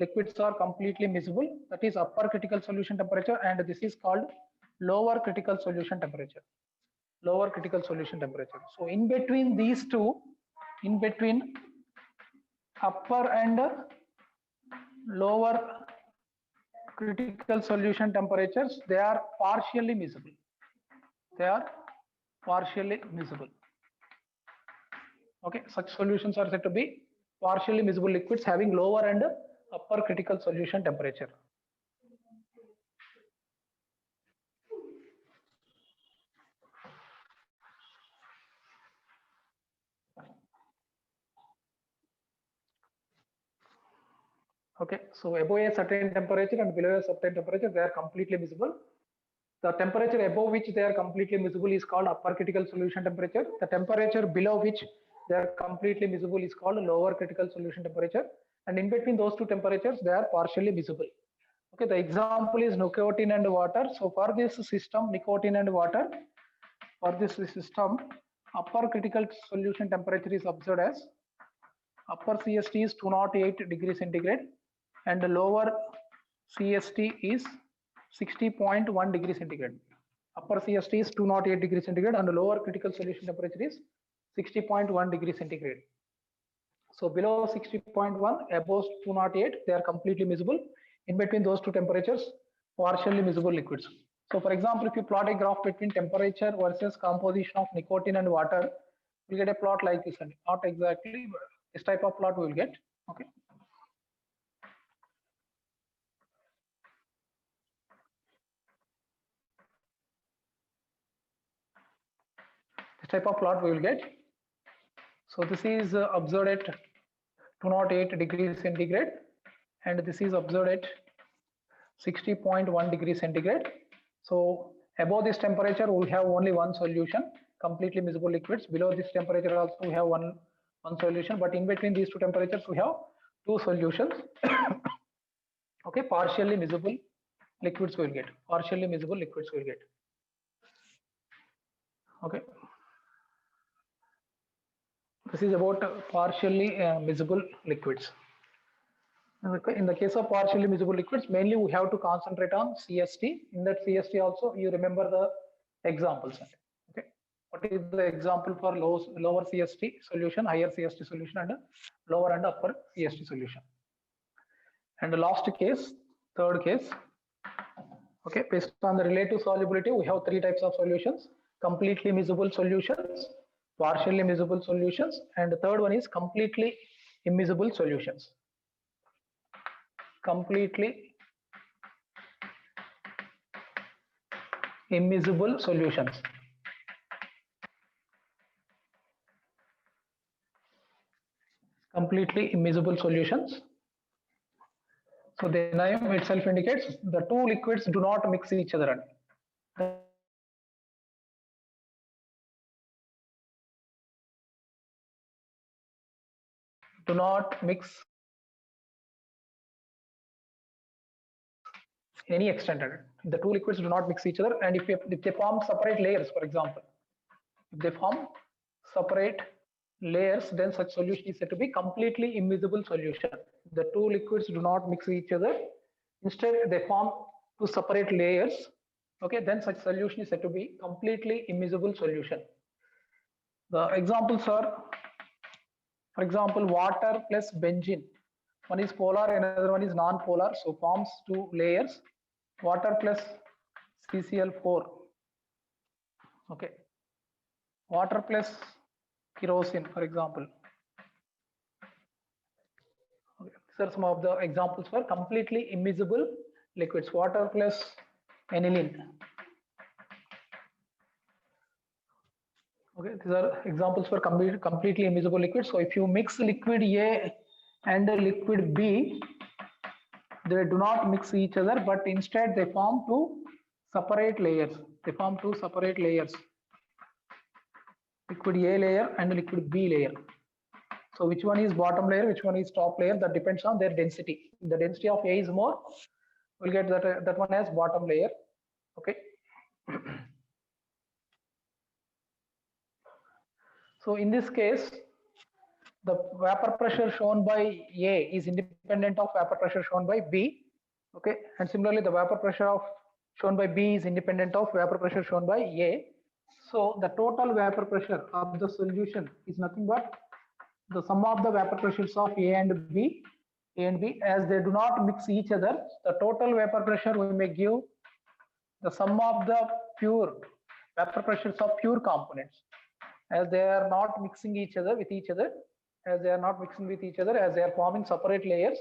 liquids are completely miscible. That is upper critical solution temperature, and this is called lower critical solution temperature. Lower critical solution temperature. So in between these two, in between upper and lower critical solution temperatures, they are partially miscible. They are partially miscible. Okay, such solutions are said to be partially miscible liquids having lower and upper critical solution temperature. Okay, so above a certain temperature and below a certain temperature, they are completely miscible. The temperature above which they are completely miscible is called upper critical solution temperature. The temperature below which they are completely miscible is called lower critical solution temperature. And in between those two temperatures, they are partially miscible. Okay, the example is nicotine and water. So for this system, nicotine and water, for this system, upper critical solution temperature is observed as upper CST is 208 degrees centigrade and the lower CST is 60.1 degrees centigrade. Upper CST is 208 degrees centigrade and the lower critical solution temperature is 60.1 degrees centigrade. So below 60.1, above 208, they are completely miscible. In between those two temperatures, partially miscible liquids. So for example, if you plot a graph between temperature versus composition of nicotine and water, you get a plot like this, and not exactly, but this type of plot we will get. Okay. This type of plot we will get. So this is observed at 208 degrees centigrade, and this is observed at 60.1 degrees centigrade. So above this temperature, we have only one solution, completely miscible liquids. Below this temperature also we have one solution, but in between these two temperatures we have two solutions. Okay, partially miscible liquids we will get. Partially miscible liquids we will get. Okay. This is about partially miscible liquids. In the case of partially miscible liquids, mainly we have to concentrate on CST. In that CST also, you remember the examples. Okay, what is the example for lower CST solution, higher CST solution, and lower and upper CST solution? And the last case, third case. Okay, based on the relative solubility, we have three types of solutions: completely miscible solutions, partially miscible solutions, and the third one is completely immiscible solutions. Completely immiscible solutions. Completely immiscible solutions. So the name itself indicates the two liquids do not mix each other. Do not mix in any extent. The two liquids do not mix each other, and if they form separate layers, for example, if they form separate layers, then such solution is said to be completely immiscible solution. The two liquids do not mix each other, instead they form two separate layers. Okay, then such solution is said to be completely immiscible solution. The examples are, for example, water plus benzene. One is polar, another one is non-polar, so forms two layers. Water plus CCl4. Okay, water plus kerosene, for example. Okay. These are some of the examples for completely immiscible liquids. Water plus aniline. Okay, these are examples for completely immiscible liquids. So if you mix liquid A and liquid B, they do not mix each other, but instead they form two separate layers. They form two separate layers, liquid A layer and liquid B layer. So which one is bottom layer, which one is top layer, that depends on their density. If the density of A is more, we'll get that one as bottom layer. Okay. So in this case, the vapor pressure shown by A is independent of vapor pressure shown by B. Okay, and similarly the vapor pressure shown by B is independent of vapor pressure shown by A. So the total vapor pressure of the solution is nothing but the sum of the vapor pressures of A and B, as they do not mix each other. The total vapor pressure we may give the sum of the pure vapor pressures of pure components, as they are not mixing each other with each other, as they are forming separate layers.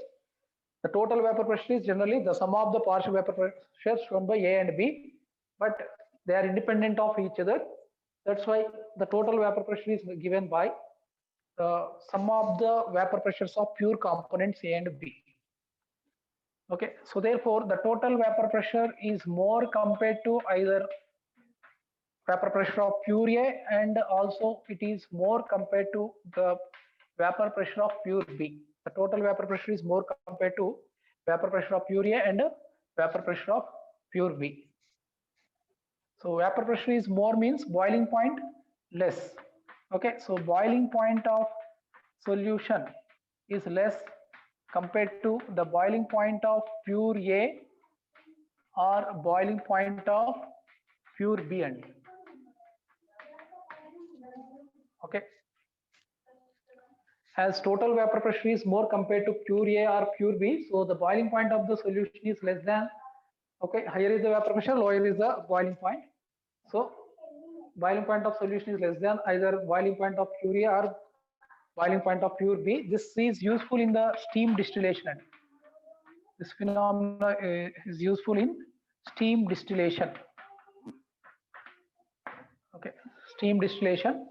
The total vapor pressure is generally the sum of the partial vapor pressures shown by A and B, but they are independent of each other. That's why the total vapor pressure is given by the sum of the vapor pressures of pure components A and B. Okay, so therefore the total vapor pressure is more compared to either vapor pressure of pure A, and also it is more compared to the vapor pressure of pure B. The total vapor pressure is more compared to vapor pressure of pure A and vapor pressure of pure B. So vapor pressure is more means boiling point less. Okay, so boiling point of solution is less compared to the boiling point of pure A or boiling point of pure B and okay. As total vapor pressure is more compared to pure A or pure B, so the boiling point of the solution is less than, okay, higher is the vapor pressure, lower is the boiling point. So boiling point of solution is less than either boiling point of pure A or boiling point of pure B. This is useful in the steam distillation. This phenomena is useful in steam distillation. Okay, steam distillation.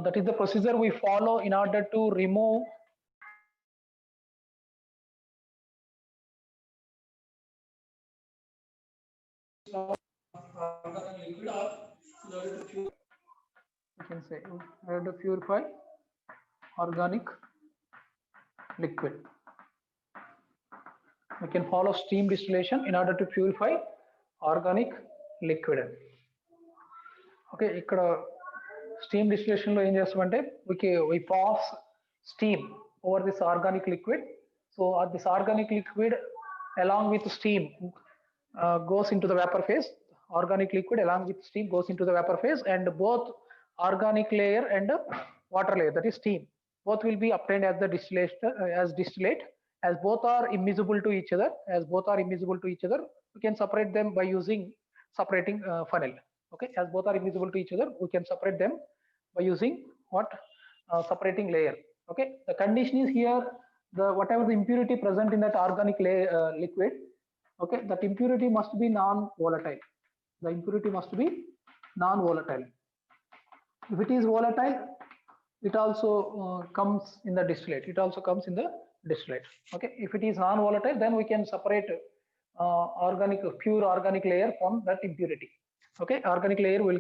That is the procedure we follow in order to remove liquid, or you can say in order to purify organic liquid. We can follow steam distillation in order to purify organic liquid. Okay, ikkada steam distillation lo em chestamante we pass steam over this organic liquid. So this organic liquid along with steam goes into the vapor phase. Organic liquid along with steam goes into the vapor phase, and both organic layer and water layer, that is steam, both will be obtained as the distillate. As both are immiscible to each other, we can separate them by using separating funnel. Okay, as both are immiscible to each other, we can separate them by using what separating layer. Okay, the condition is here, the whatever the impurity present in that organic liquid, okay, that impurity must be non-volatile. The impurity must be non-volatile. If it is volatile, it also comes in the distillate. Okay, if it is non-volatile, then we can separate pure organic layer from that impurity. Okay, organic layer will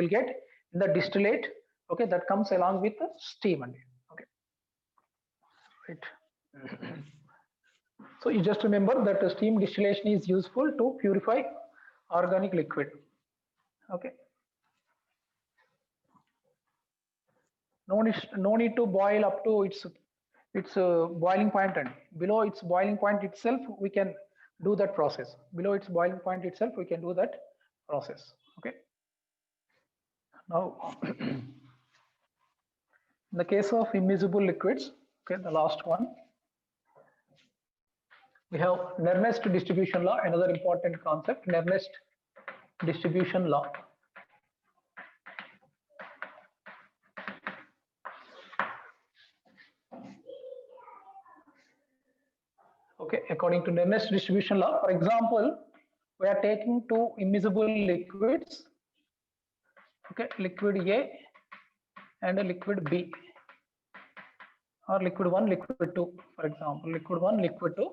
get in the distillate. Okay, that comes along with the steam. Okay, right. So you just remember that steam distillation is useful to purify organic liquid. Okay. No need to boil up to its boiling point, and below its boiling point itself we can do that process. Okay. Now, in the case of immiscible liquids, okay, the last one, we have Nernst distribution law, another important concept, Nernst distribution law. Okay, according to Nernst distribution law, for example, we are taking two immiscible liquids. Okay, liquid A and a liquid B, or liquid 1, liquid 2, for example, liquid 1, liquid 2.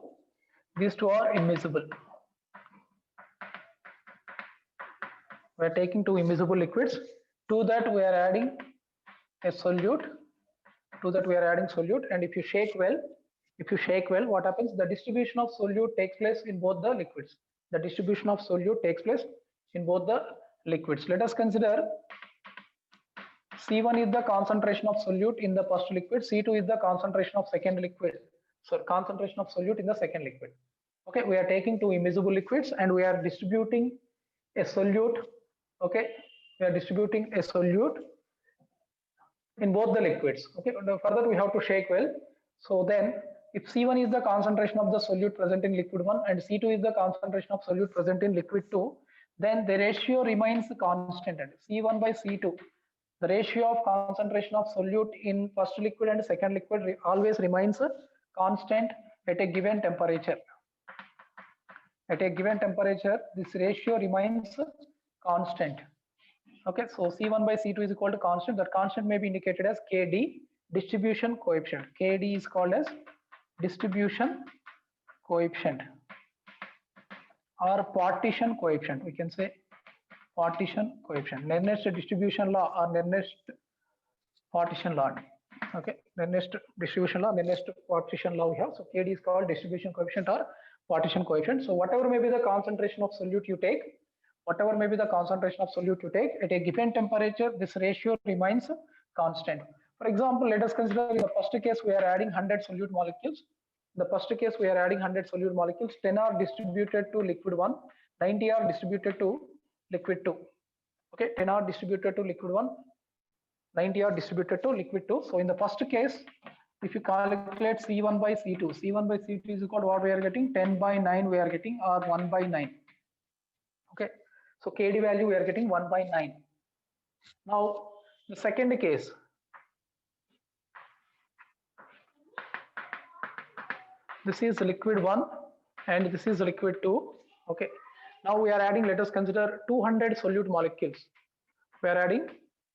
These two are immiscible. We are taking two immiscible liquids. To that we are adding a solute. To that we are adding solute, and if you shake well, what happens? The distribution of solute takes place in both the liquids. The distribution of solute takes place in both the liquids. Let us consider C1 is the concentration of solute in the first liquid. C2 is the concentration of second liquid. So concentration of solute in the second liquid. Okay, we are taking two immiscible liquids and we are distributing a solute. Okay, we are distributing a solute in both the liquids. Okay, further we have to shake well. So then if C1 is the concentration of the solute present in liquid 1 and C2 is the concentration of solute present in liquid 2, then the ratio remains constant. C1 by C2, the ratio of concentration of solute in first liquid and second liquid always remains constant at a given temperature. At a given temperature, this ratio remains constant. Okay, so C1 by C2 is equal to constant. That constant may be indicated as Kd, distribution coefficient. Kd is called as distribution coefficient or partition coefficient. We can say partition coefficient. Nernst distribution law or Nernst partition law. Okay, Nernst distribution law, Nernst partition law we have. So Kd is called distribution coefficient or partition coefficient. So whatever may be the concentration of solute you take, at a given temperature, this ratio remains constant. For example, let us consider in the first case we are adding 100 solute molecules. In the first case we are adding 100 solute molecules. 10 are distributed to liquid 1, 90 are distributed to liquid 2. Okay, 10 are distributed to liquid 1, 90 are distributed to liquid 2. So in the first case, if you calculate C1 by C2, C1 by C2 is equal to what we are getting? 10 by 9 we are getting, or 1 by 9. Okay, so Kd value we are getting 1 by 9. Now the second case, this is liquid 1 and this is liquid 2. Okay, now we are adding, let us consider 200 solute molecules. We are adding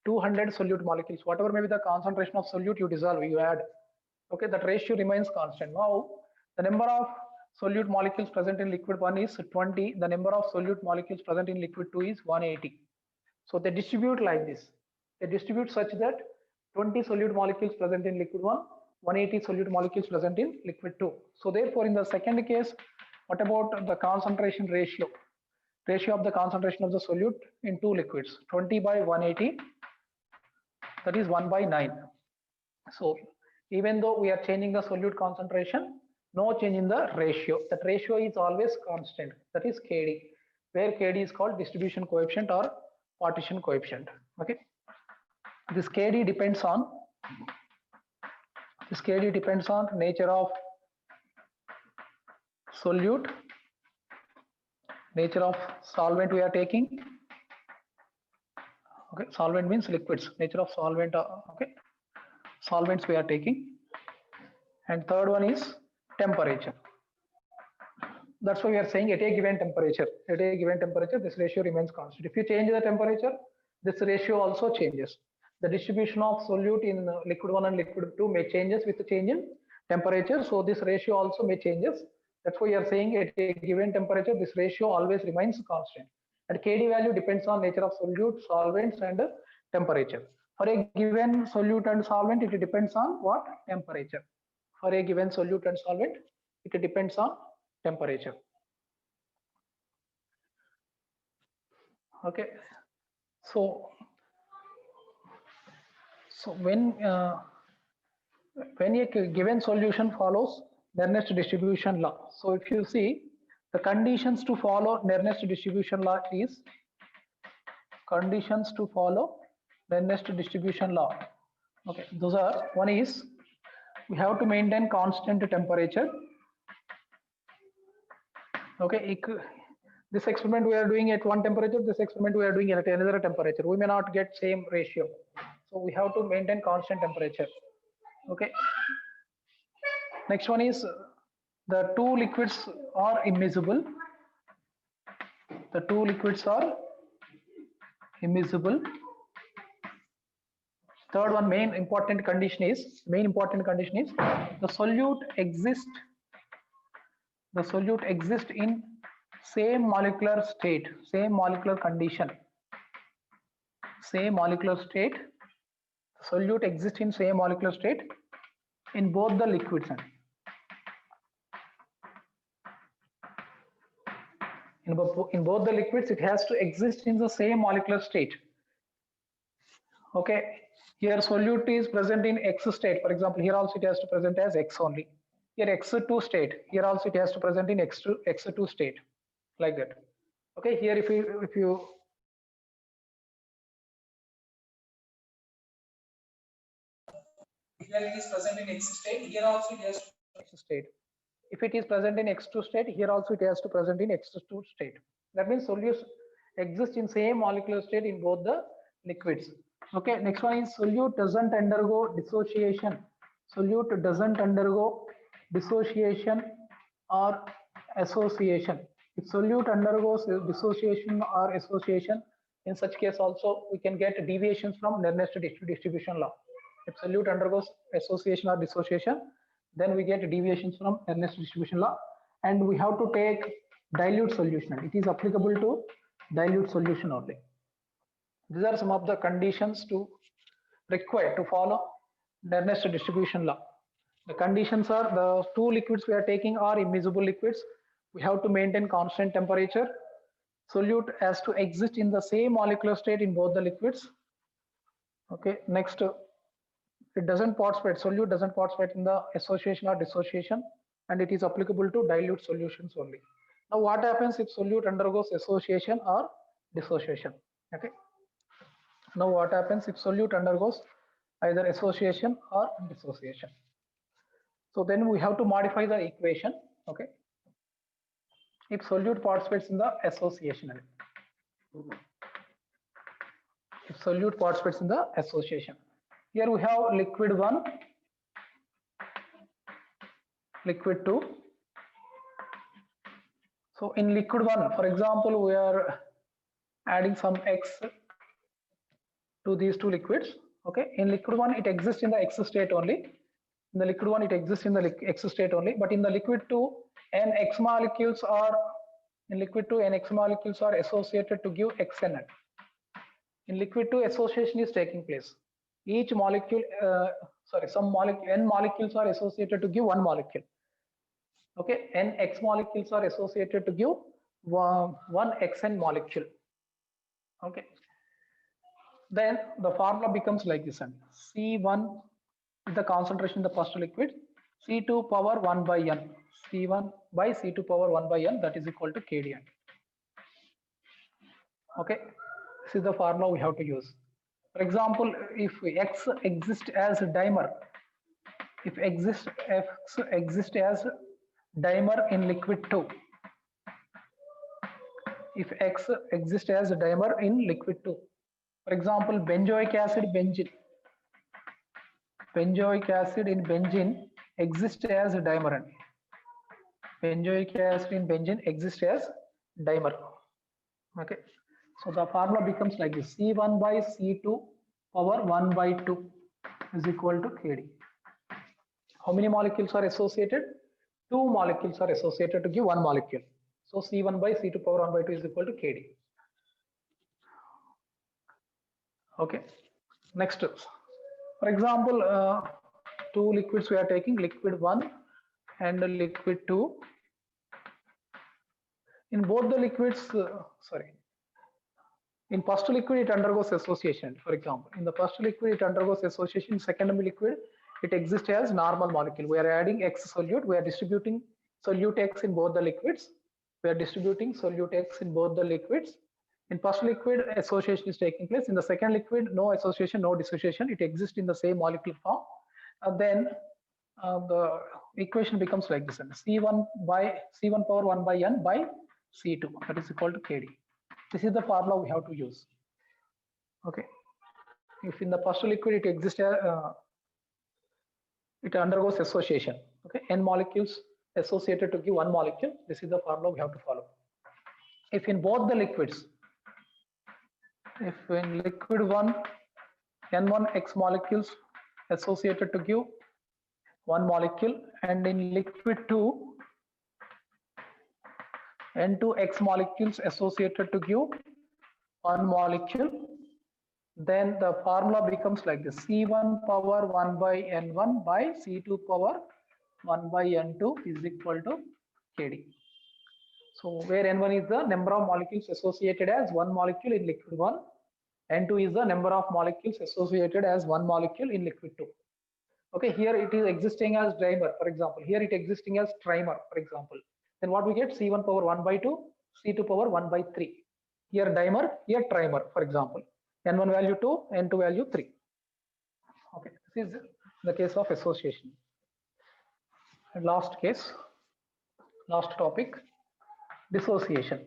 200 solute molecules. Whatever may be the concentration of solute you dissolve, you add. Okay, that ratio remains constant. Now the number of solute molecules present in liquid 1 is 20. The number of solute molecules present in liquid 2 is 180. So they distribute like this. They distribute such that 20 solute molecules present in liquid 1, 180 solute molecules present in liquid 2. So therefore, in the second case, what about the concentration ratio? Ratio of the concentration of the solute in two liquids, 20 by 180, that is 1 by 9. So even though we are changing the solute concentration, no change in the ratio. That ratio is always constant. That is Kd, where Kd is called distribution coefficient or partition coefficient. Okay, this Kd depends on nature of solute, nature of solvent we are taking. Okay, solvent means liquids. Nature of solvent. Okay, solvents we are taking. And third one is temperature. That's why we are saying at a given temperature, this ratio remains constant. If you change the temperature, this ratio also changes. The distribution of solute in liquid 1 and liquid 2 may changes with the change in temperature. So this ratio also may changes. That's why we are saying at a given temperature, this ratio always remains constant. And Kd value depends on nature of solute, solvents, and temperature. For a given solute and solvent, it depends on what? Temperature. For a given solute and solvent, it depends on temperature. Okay, so when a given solution follows Nernst distribution law. So if you see, the conditions to follow Nernst distribution law is Okay, those are, one is we have to maintain constant temperature. Okay, this experiment we are doing at one temperature, this experiment we are doing at another temperature. We may not get same ratio. So we have to maintain constant temperature. Okay. Next one is the two liquids are immiscible. The two liquids are immiscible. third one main important condition is the solute exists in same molecular state, same molecular condition, same molecular state. Solute exists in same molecular state in both the liquids. In both the liquids, it has to exist in the same molecular state. Okay, here solute is present in X state. For example, here also it has to present as X only. Here X2 state. Here also it has to present in X2 state, like that. Okay, here if you here it is present in X state. Here also it has to X state. If it is present in X2 state, here also it has to present in X2 state. That means solutes exist in same molecular state in both the liquids. Okay, next one is solute doesn't undergo dissociation. Solute doesn't undergo dissociation or association. If solute undergoes dissociation or association, in such case also we can get deviations from Nernst distribution law. If solute undergoes association or dissociation, then we get deviations from Nernst distribution law, and we have to take dilute solution. It is applicable to dilute solution only. These are some of the conditions required to follow Nernst distribution law. The conditions are the two liquids we are taking are immiscible liquids. We have to maintain constant temperature. Solute has to exist in the same molecular state in both the liquids. Okay, next, it doesn't participate, solute doesn't participate in the association or dissociation, and it is applicable to dilute solutions only. Now what happens if solute undergoes association or dissociation? Okay, now what happens if solute undergoes either association or dissociation? So then we have to modify the equation. Okay, if solute participates in the association, if solute participates in the association, here we have liquid 1, liquid 2. So in liquid 1, for example, we are adding some X to these two liquids. Okay, in liquid 1 it exists in the X state only. In the liquid 1 it exists in the X state only, but in the liquid 2, n X molecules are associated to give XNN. In liquid 2, association is taking place. Each molecule, n molecules are associated to give one molecule. Okay, n X molecules are associated to give one XN molecule. Okay, then the formula becomes like this: C1 is the concentration in the first liquid, C2 power 1 by n, C1 by C2 power 1 by n, that is equal to KDN. Okay, this is the formula we have to use. For example, if X exists as a dimer, if X exists as dimer in liquid 2, if X exists as a dimer in liquid 2, for example, benzoic acid, benzene. Benzoic acid in benzene exists as a dimer. Benzoic acid in benzene exists as dimer. Okay, so the formula becomes like this: C1 by C2 power 1 by 2 is equal to KD. How many molecules are associated? 2 molecules are associated to give one molecule. So C1 by C2 power 1 by 2 is equal to KD. Okay, next, for example, two liquids we are taking, liquid 1 and liquid 2. In both the liquids, in first liquid it undergoes association. For example, in the first liquid it undergoes association. Second liquid it exists as normal molecule. We are adding X solute. We are distributing solute X in both the liquids. In first liquid, association is taking place. In the second liquid, no association, no dissociation. It exists in the same molecular form. Then the equation becomes like this: C1 power 1 by n by C2, that is equal to KD. This is the formula we have to use. Okay, if in the first liquid it exists, it undergoes association. Okay, n molecules associated to give one molecule. This is the formula we have to follow. If in both the liquids, if in liquid 1 N1 X molecules associated to give one molecule, and in liquid 2, N2 X molecules associated to give one molecule. Then the formula becomes like this: C1 power 1 by N1 by C2 power 1 by N2 is equal to Kd. So where N1 is the number of molecules associated as one molecule in liquid 1, N2 is the number of molecules associated as one molecule in liquid 2. Okay, here it is existing as dimer, for example. Here it existing as trimer, for example. Then what we get? C1 power 1 by 2, C2 power 1 by 3. Here dimer, here trimer, for example. N1 value 2, N2 value 3. Okay, this is the case of association. And last case, last topic, dissociation.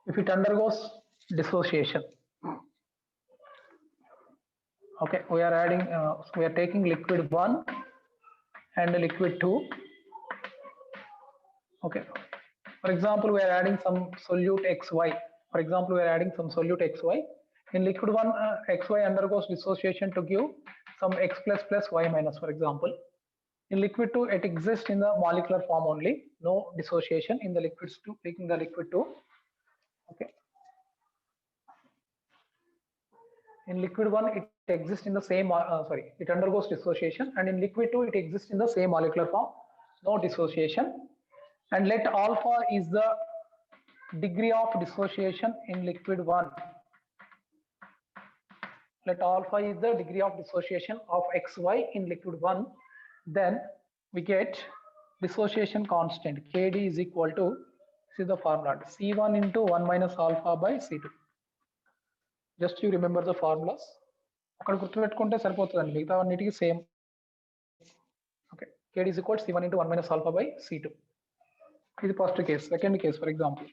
If it undergoes dissociation, okay, we are adding, we are taking liquid 1 and liquid 2. Okay, for example, we are adding some solute XY. For example, we are adding some solute XY. In liquid 1, XY undergoes dissociation to give some X plus plus Y minus, for example. In liquid 2, it exists in the molecular form only, no dissociation in the liquids 2, taking the liquid 2. Okay. In liquid 1, it exists in the same, it undergoes dissociation, and in liquid 2, it exists in the same molecular form, no dissociation. And let alpha is the degree of dissociation in liquid 1. Let alpha is the degree of dissociation of XY in liquid 1. Then we get dissociation constant Kd is equal to, this is the formula, C1 into 1 minus alpha by C2. Just you remember the formulas. అక్కడ గుర్తుపెట్టుకుంటే సరిపోతుందండి, మిగతా అన్నిటికీ same. Okay, Kd is equal to C1 into 1 minus alpha by C2. ఇది first case. Second case, for example,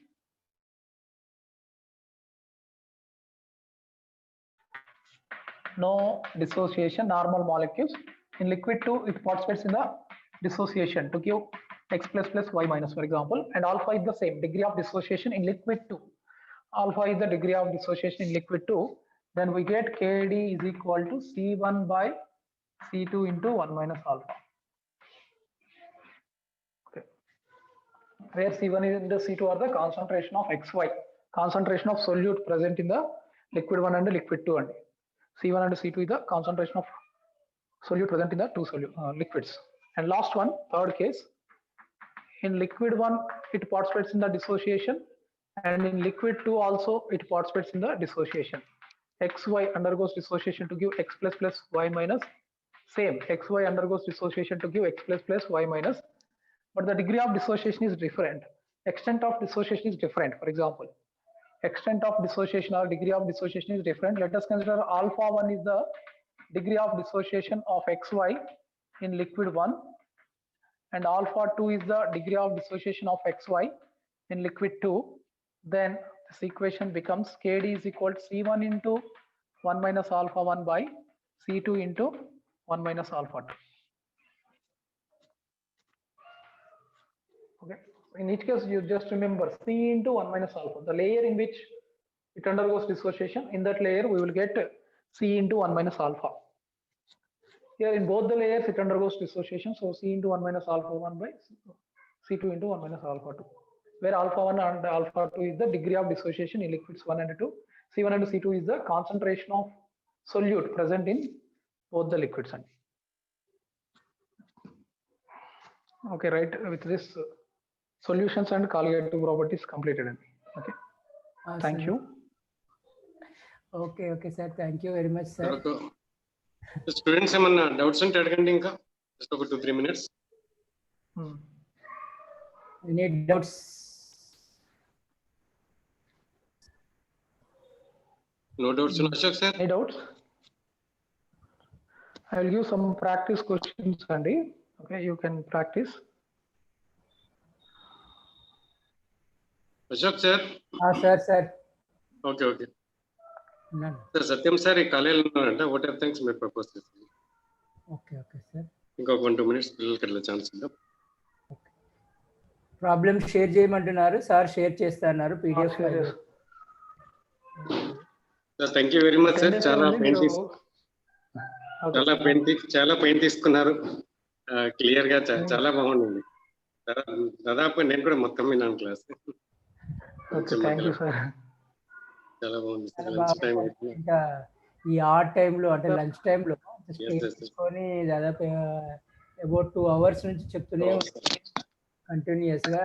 no dissociation, normal molecules. In liquid 2, it participates in the dissociation to give X plus plus Y minus, for example, and alpha is the same degree of dissociation in liquid 2. Alpha is the degree of dissociation in liquid 2. Then we get Kd is equal to C1 by C2 into 1 minus alpha. Okay, where C1 and C2 are the concentration of XY, concentration of solute present in the liquid 1 and liquid 2, and C1 and C2 is the concentration of solute present in the two liquids. And last one, third case, in liquid 1 it participates in the dissociation, and in liquid 2 also it participates in the dissociation. XY undergoes dissociation to give X plus plus Y minus. Same, XY undergoes dissociation to give X plus plus Y minus, but the degree of dissociation is different. Extent of dissociation is different. For example, extent of dissociation or degree of dissociation is different. Let us consider alpha 1 is the degree of dissociation of XY in liquid 1, and alpha 2 is the degree of dissociation of XY in liquid 2. Then this equation becomes Kd is equal to C1 into 1 minus alpha 1 by C2 into 1 minus alpha 2. Okay, in each case you just remember C into 1 minus alpha, the layer in which it undergoes dissociation. In that layer we will get C into 1 minus alpha. Here in both the layers it undergoes dissociation, so C into 1 minus alpha 1 by C2 into 1 minus alpha 2, where alpha 1 and alpha 2 is the degree of dissociation in liquids 1 and 2. C1 and C2 is the concentration of solute present in both the liquids. Okay, right, with this solutions and colligative properties completed. Okay, thank you. Okay, okay, sir. Thank you very much, sir. Students, ఏమన్నా doubts ఉంటే అడగండి, ఇంకా just ఒక 2-3 minutes. Any doubts? No doubts, Ashok sir? Any doubts? I will give some practice questions, Andy. Okay, you can practice. Ashok sir? Sir. Okay, okay. None. Sir, Satyam sir ఈ కాలేజీలో ఉన్నారంట. What are things మీరు propose చేస్తారు? Okay, okay, sir. ఇంకొక 1-2 minutes పిల్లలకి అట్లా chance ఇద్దాం. Problem share చేయమంటున్నారు సార్, షేర్ చేస్తున్నారు PDF. Sir thank you very much sir. చాలా పెయింట్ తీసుకున్నారు. క్లియర్ గా చాలా బాగుండింది. దాదాపు నేను కూడా మొత్తం విన్నాను క్లాస్. Thank you sir. చాలా బాగుంది సార్. చాలా లంచ్ టైం బాగా ఇంకా ఈ ఆర్ట్ టైంలో అంటే లంచ్ టైంలో తీసుకొని దాదాపు అబౌట్ 2 hours నుంచి చెప్తూనే కంటిన్యూస్ గా.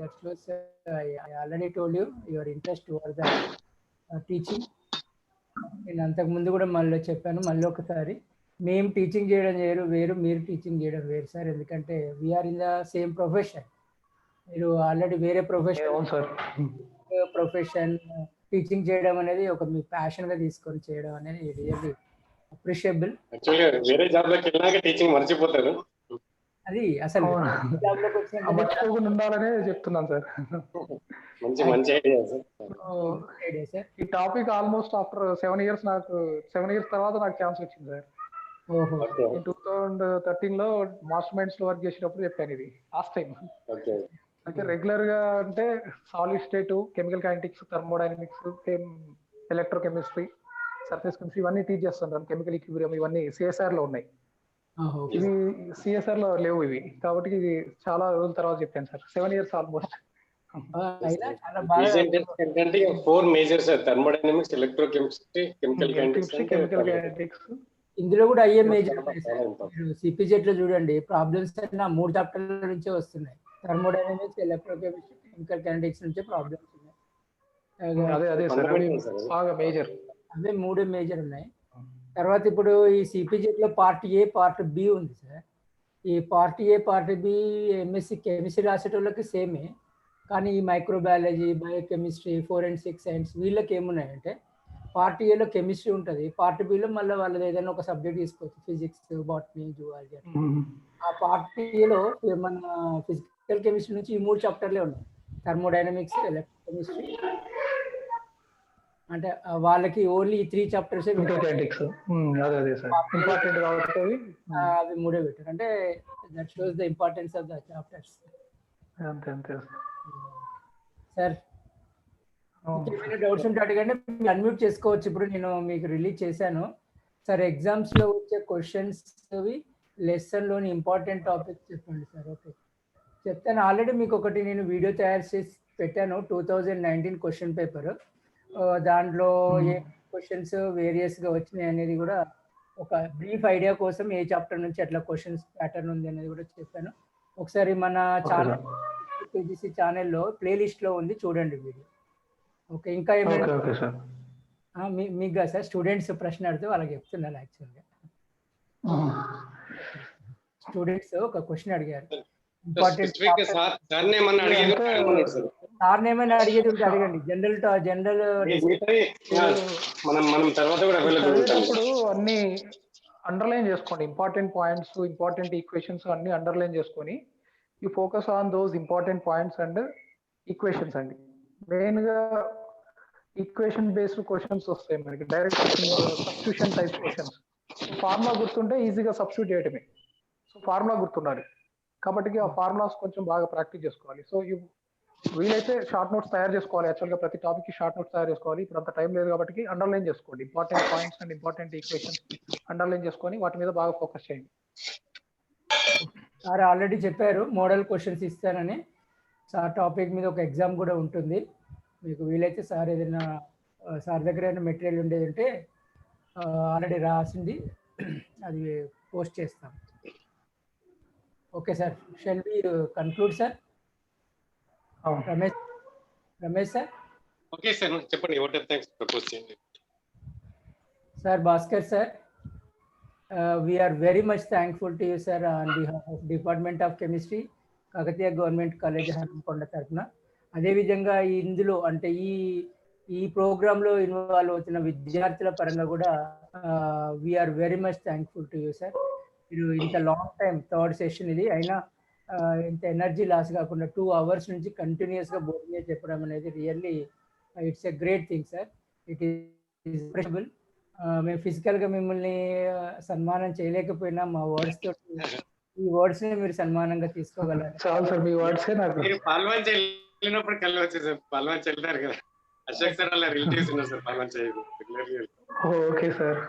That shows I already told you your interest towards the teaching. నేను అంతకు ముందు కూడా మళ్ళీ చెప్పాను, మళ్ళీ ఒకసారి మేము టీచింగ్ చేయడం వేరు, మీరు టీచింగ్ చేయడం వేరు సార్. ఎందుకంటే we are in the same profession. మీరు ఆల్రెడీ వేరే ప్రొఫెషన్ టీచింగ్ చేయడం అనేది ఒక మీ ప్యాషన్ గా తీసుకొని చేయడం అనేది రియల్లీ అప్రిషియబుల్. యాక్చువల్గా వేరే జాబ్ లోకి వెళ్ళాక టీచింగ్ మర్చిపోతారు. అది అసలు జాబ్ లోకి మర్చిపోకుండా ఉండాలనే చెప్తున్నాను సార్. మంచి ఐడియా సార్. ఈ టాపిక్ ఆల్మోస్ట్ ఆఫ్టర్ 7 years తర్వాత నాకు ఛాన్స్ వచ్చింది సార్. 2013 లో మాస్టర్ మైండ్స్ లో వర్క్ చేసినప్పుడు చెప్పాను ఇది లాస్ట్ టైం. అయితే రెగ్యులర్ గా అంటే solid state, chemical kinetics, thermodynamics, electrochemistry, surface chemistry ఇవన్నీ టీచ్ చేస్తుంటాను. కెమికల్ ఈక్విలిబ్రియం ఇవన్నీ సిఎస్ఆర్ లో ఉన్నాయి. ఇవి సిఎస్ఆర్ లో లేవు ఇవి, కాబట్టి ఇది చాలా రోజుల తర్వాత చెప్పాను సార్. 7 years almost. చాలా బాగా 4 majors thermodynamics, electrochemistry, chemical kinetics. ఇందులో కూడా అయ్యే మేజర్ సిపిజెట్ లో చూడండి, ప్రాబ్లమ్స్ అన్న 3 చాప్టర్ల నుంచే వస్తున్నాయి. థర్మోడైనమిక్స్, ఎలక్ట్రోకెమిస్ట్రీ, కెమికల్ కైనెటిక్స్ నుంచే ప్రాబ్లమ్స్ ఉన్నాయి. అవే 3 మేజర్ ఉన్నాయి. తర్వాత ఇప్పుడు ఈ సిపిజెట్ లో పార్ట్ ఏ, పార్ట్ బి ఉంది సార్. ఈ part A, part B MSc chemistry రాసేటోళ్ళకి సేమే, కానీ ఈ మైక్రోబయాలజీ, బయోకెమిస్ట్రీ, ఫోరెన్సిక్ సైన్స్ వీళ్ళకి ఏమున్నాయంటే పార్ట్ ఏలో కెమిస్ట్రీ ఉంటుంది, పార్ట్ బిలో మళ్ళీ వాళ్ళది ఏదైనా ఒక సబ్జెక్ట్ తీసుకోవచ్చు, ఫిజిక్స్, బాటనీ, జువాలజీ. ఆ పార్ట్ ఏలో మన ఫిజికల్ కెమిస్ట్రీ నుంచి ఈ 3 చాప్టర్లే ఉన్నాయి. థర్మోడైనమిక్స్, ఎలక్ట్రోకెమిస్ట్రీ, అంటే వాళ్ళకి ఓన్లీ 3 చాప్టర్స్ అవి 3 పెట్టారు. అంటే that shows the importance of the chapters. Sir ఏమైనా డౌట్స్ ఉంటే అడగండి, మీరు అన్మ్యూట్ చేసుకోవచ్చు. ఇప్పుడు నేను మీకు రిలీజ్ చేశాను సార్. ఎగ్జామ్స్ లో వచ్చే క్వశ్చన్స్ లెసన్ లోని ఇంపార్టెంట్ టాపిక్స్ చెప్పండి సార్. ఓకే చెప్తాను. ఆల్రెడీ మీకు ఒకటి నేను వీడియో తయారు చేసి పెట్టాను, 2019 క్వశ్చన్ పేపర్. దాంట్లో ఏ క్వశ్చన్స్ వేరియస్ గా వచ్చినాయి అనేది కూడా ఒక బ్రీఫ్ ఐడియా కోసం ఏ చాప్టర్ నుంచి ఎట్లా క్వశ్చన్స్ ప్యాటర్న్ ఉంది అనేది కూడా చెప్పాను. ఒకసారి మన ఛానల్ కేజీసీ ఛానల్లో ప్లేలిస్ట్ లో ఉంది, చూడండి వీడియో. ఓకే ఇంకా ఏమైనా మీకు సార్ స్టూడెంట్స్ ప్రశ్న అడితే వాళ్ళకి చెప్తున్నాను. యాక్చువల్గా స్టూడెంట్స్ ఒక క్వశ్చన్ అడిగారు, ఇంపార్టెంట్. సార్ ఏమైనా అడిగేది ఉంటే అడగండి. జనరల్ అన్ని అండర్లైన్ చేసుకోండి. ఇంపార్టెంట్ పాయింట్స్, ఇంపార్టెంట్ ఈక్వేషన్స్ అన్ని అండర్లైన్ చేసుకొని you focus on those important points and equations అండి. మెయిన్ గా ఈక్వేషన్ బేస్డ్ క్వశ్చన్స్ వస్తాయి మనకి, direct substitution type questions. Formula గుర్తుంటే ఈజీగా సబ్స్టిట్యూట్ చేయటమే. సో ఫార్ములా గుర్తుండాలి కాబట్టి ఆ ఫార్ములాస్ కొంచెం బాగా ప్రాక్టీస్ చేసుకోవాలి. సో వీలైతే షార్ట్ నోట్స్ తయారు చేసుకోవాలి. యాక్చువల్గా ప్రతి టాపిక్ కి షార్ట్ నోట్స్ తయారు చేసుకోవాలి. ఇప్పుడు అంత టైం లేదు కాబట్టి అండర్లైన్ చేసుకోండి. Important points and important equations underline చేసుకొని వాటి మీద బాగా ఫోకస్ చేయండి. సార్ ఆల్రెడీ చెప్పారు మోడల్ క్వశ్చన్స్ ఇస్తానని. సార్ టాపిక్ మీద ఒక ఎగ్జామ్ కూడా ఉంటుంది. మీకు వీలైతే సార్ ఏదైనా సార్ దగ్గర ఏదైనా మెటీరియల్ ఉండేది ఉంటే ఆల్రెడీ రాసింది అది పోస్ట్ చేస్తాం. Okay sir, shall we conclude sir? Ramesh sir. Okay sir చెప్పండి. వాట్ ఆర్ థింగ్స్ ప్రపోజ్ చేయండి. Sir Bhaskar sir, we are very much thankful to you sir on behalf of Department of Chemistry, Kakatiya government college Hanamkonda తరఫున. అదేవిధంగా ఇందులో అంటే ఈ ప్రోగ్రాంలో involve అవుతున్న విద్యార్థుల పరంగా కూడా we are very much thankful to you sir. మీరు ఇంత లాంగ్ టైం, 3rd సెషన్ ఇది అయినా ఇంత ఎనర్జీ లాస్ కాకుండా 2 hours నుంచి కంటిన్యూస్గా బోర్డు చెప్పడం అనేది really it's a great thing sir. It is impossible. మేము ఫిజికల్గా మిమ్మల్ని సన్మానం చేయలేకపోయినా మా వర్డ్స్ తోటి ఈ వర్డ్స్ ని మీరు సన్మానంగా తీసుకోగలరు. చాలు సార్, మీ వర్డ్స్ నాకు మీరు పాల్వాన్ చెల్లినప్పుడు కళ్ళు వచ్చేసారు. పాల్వాన్ చెల్లారు కదా. అశోక్ సార్ అలా రిలేటివ్స్ ఉన్నారు సార్, పాలన చేయదు. Okay sir.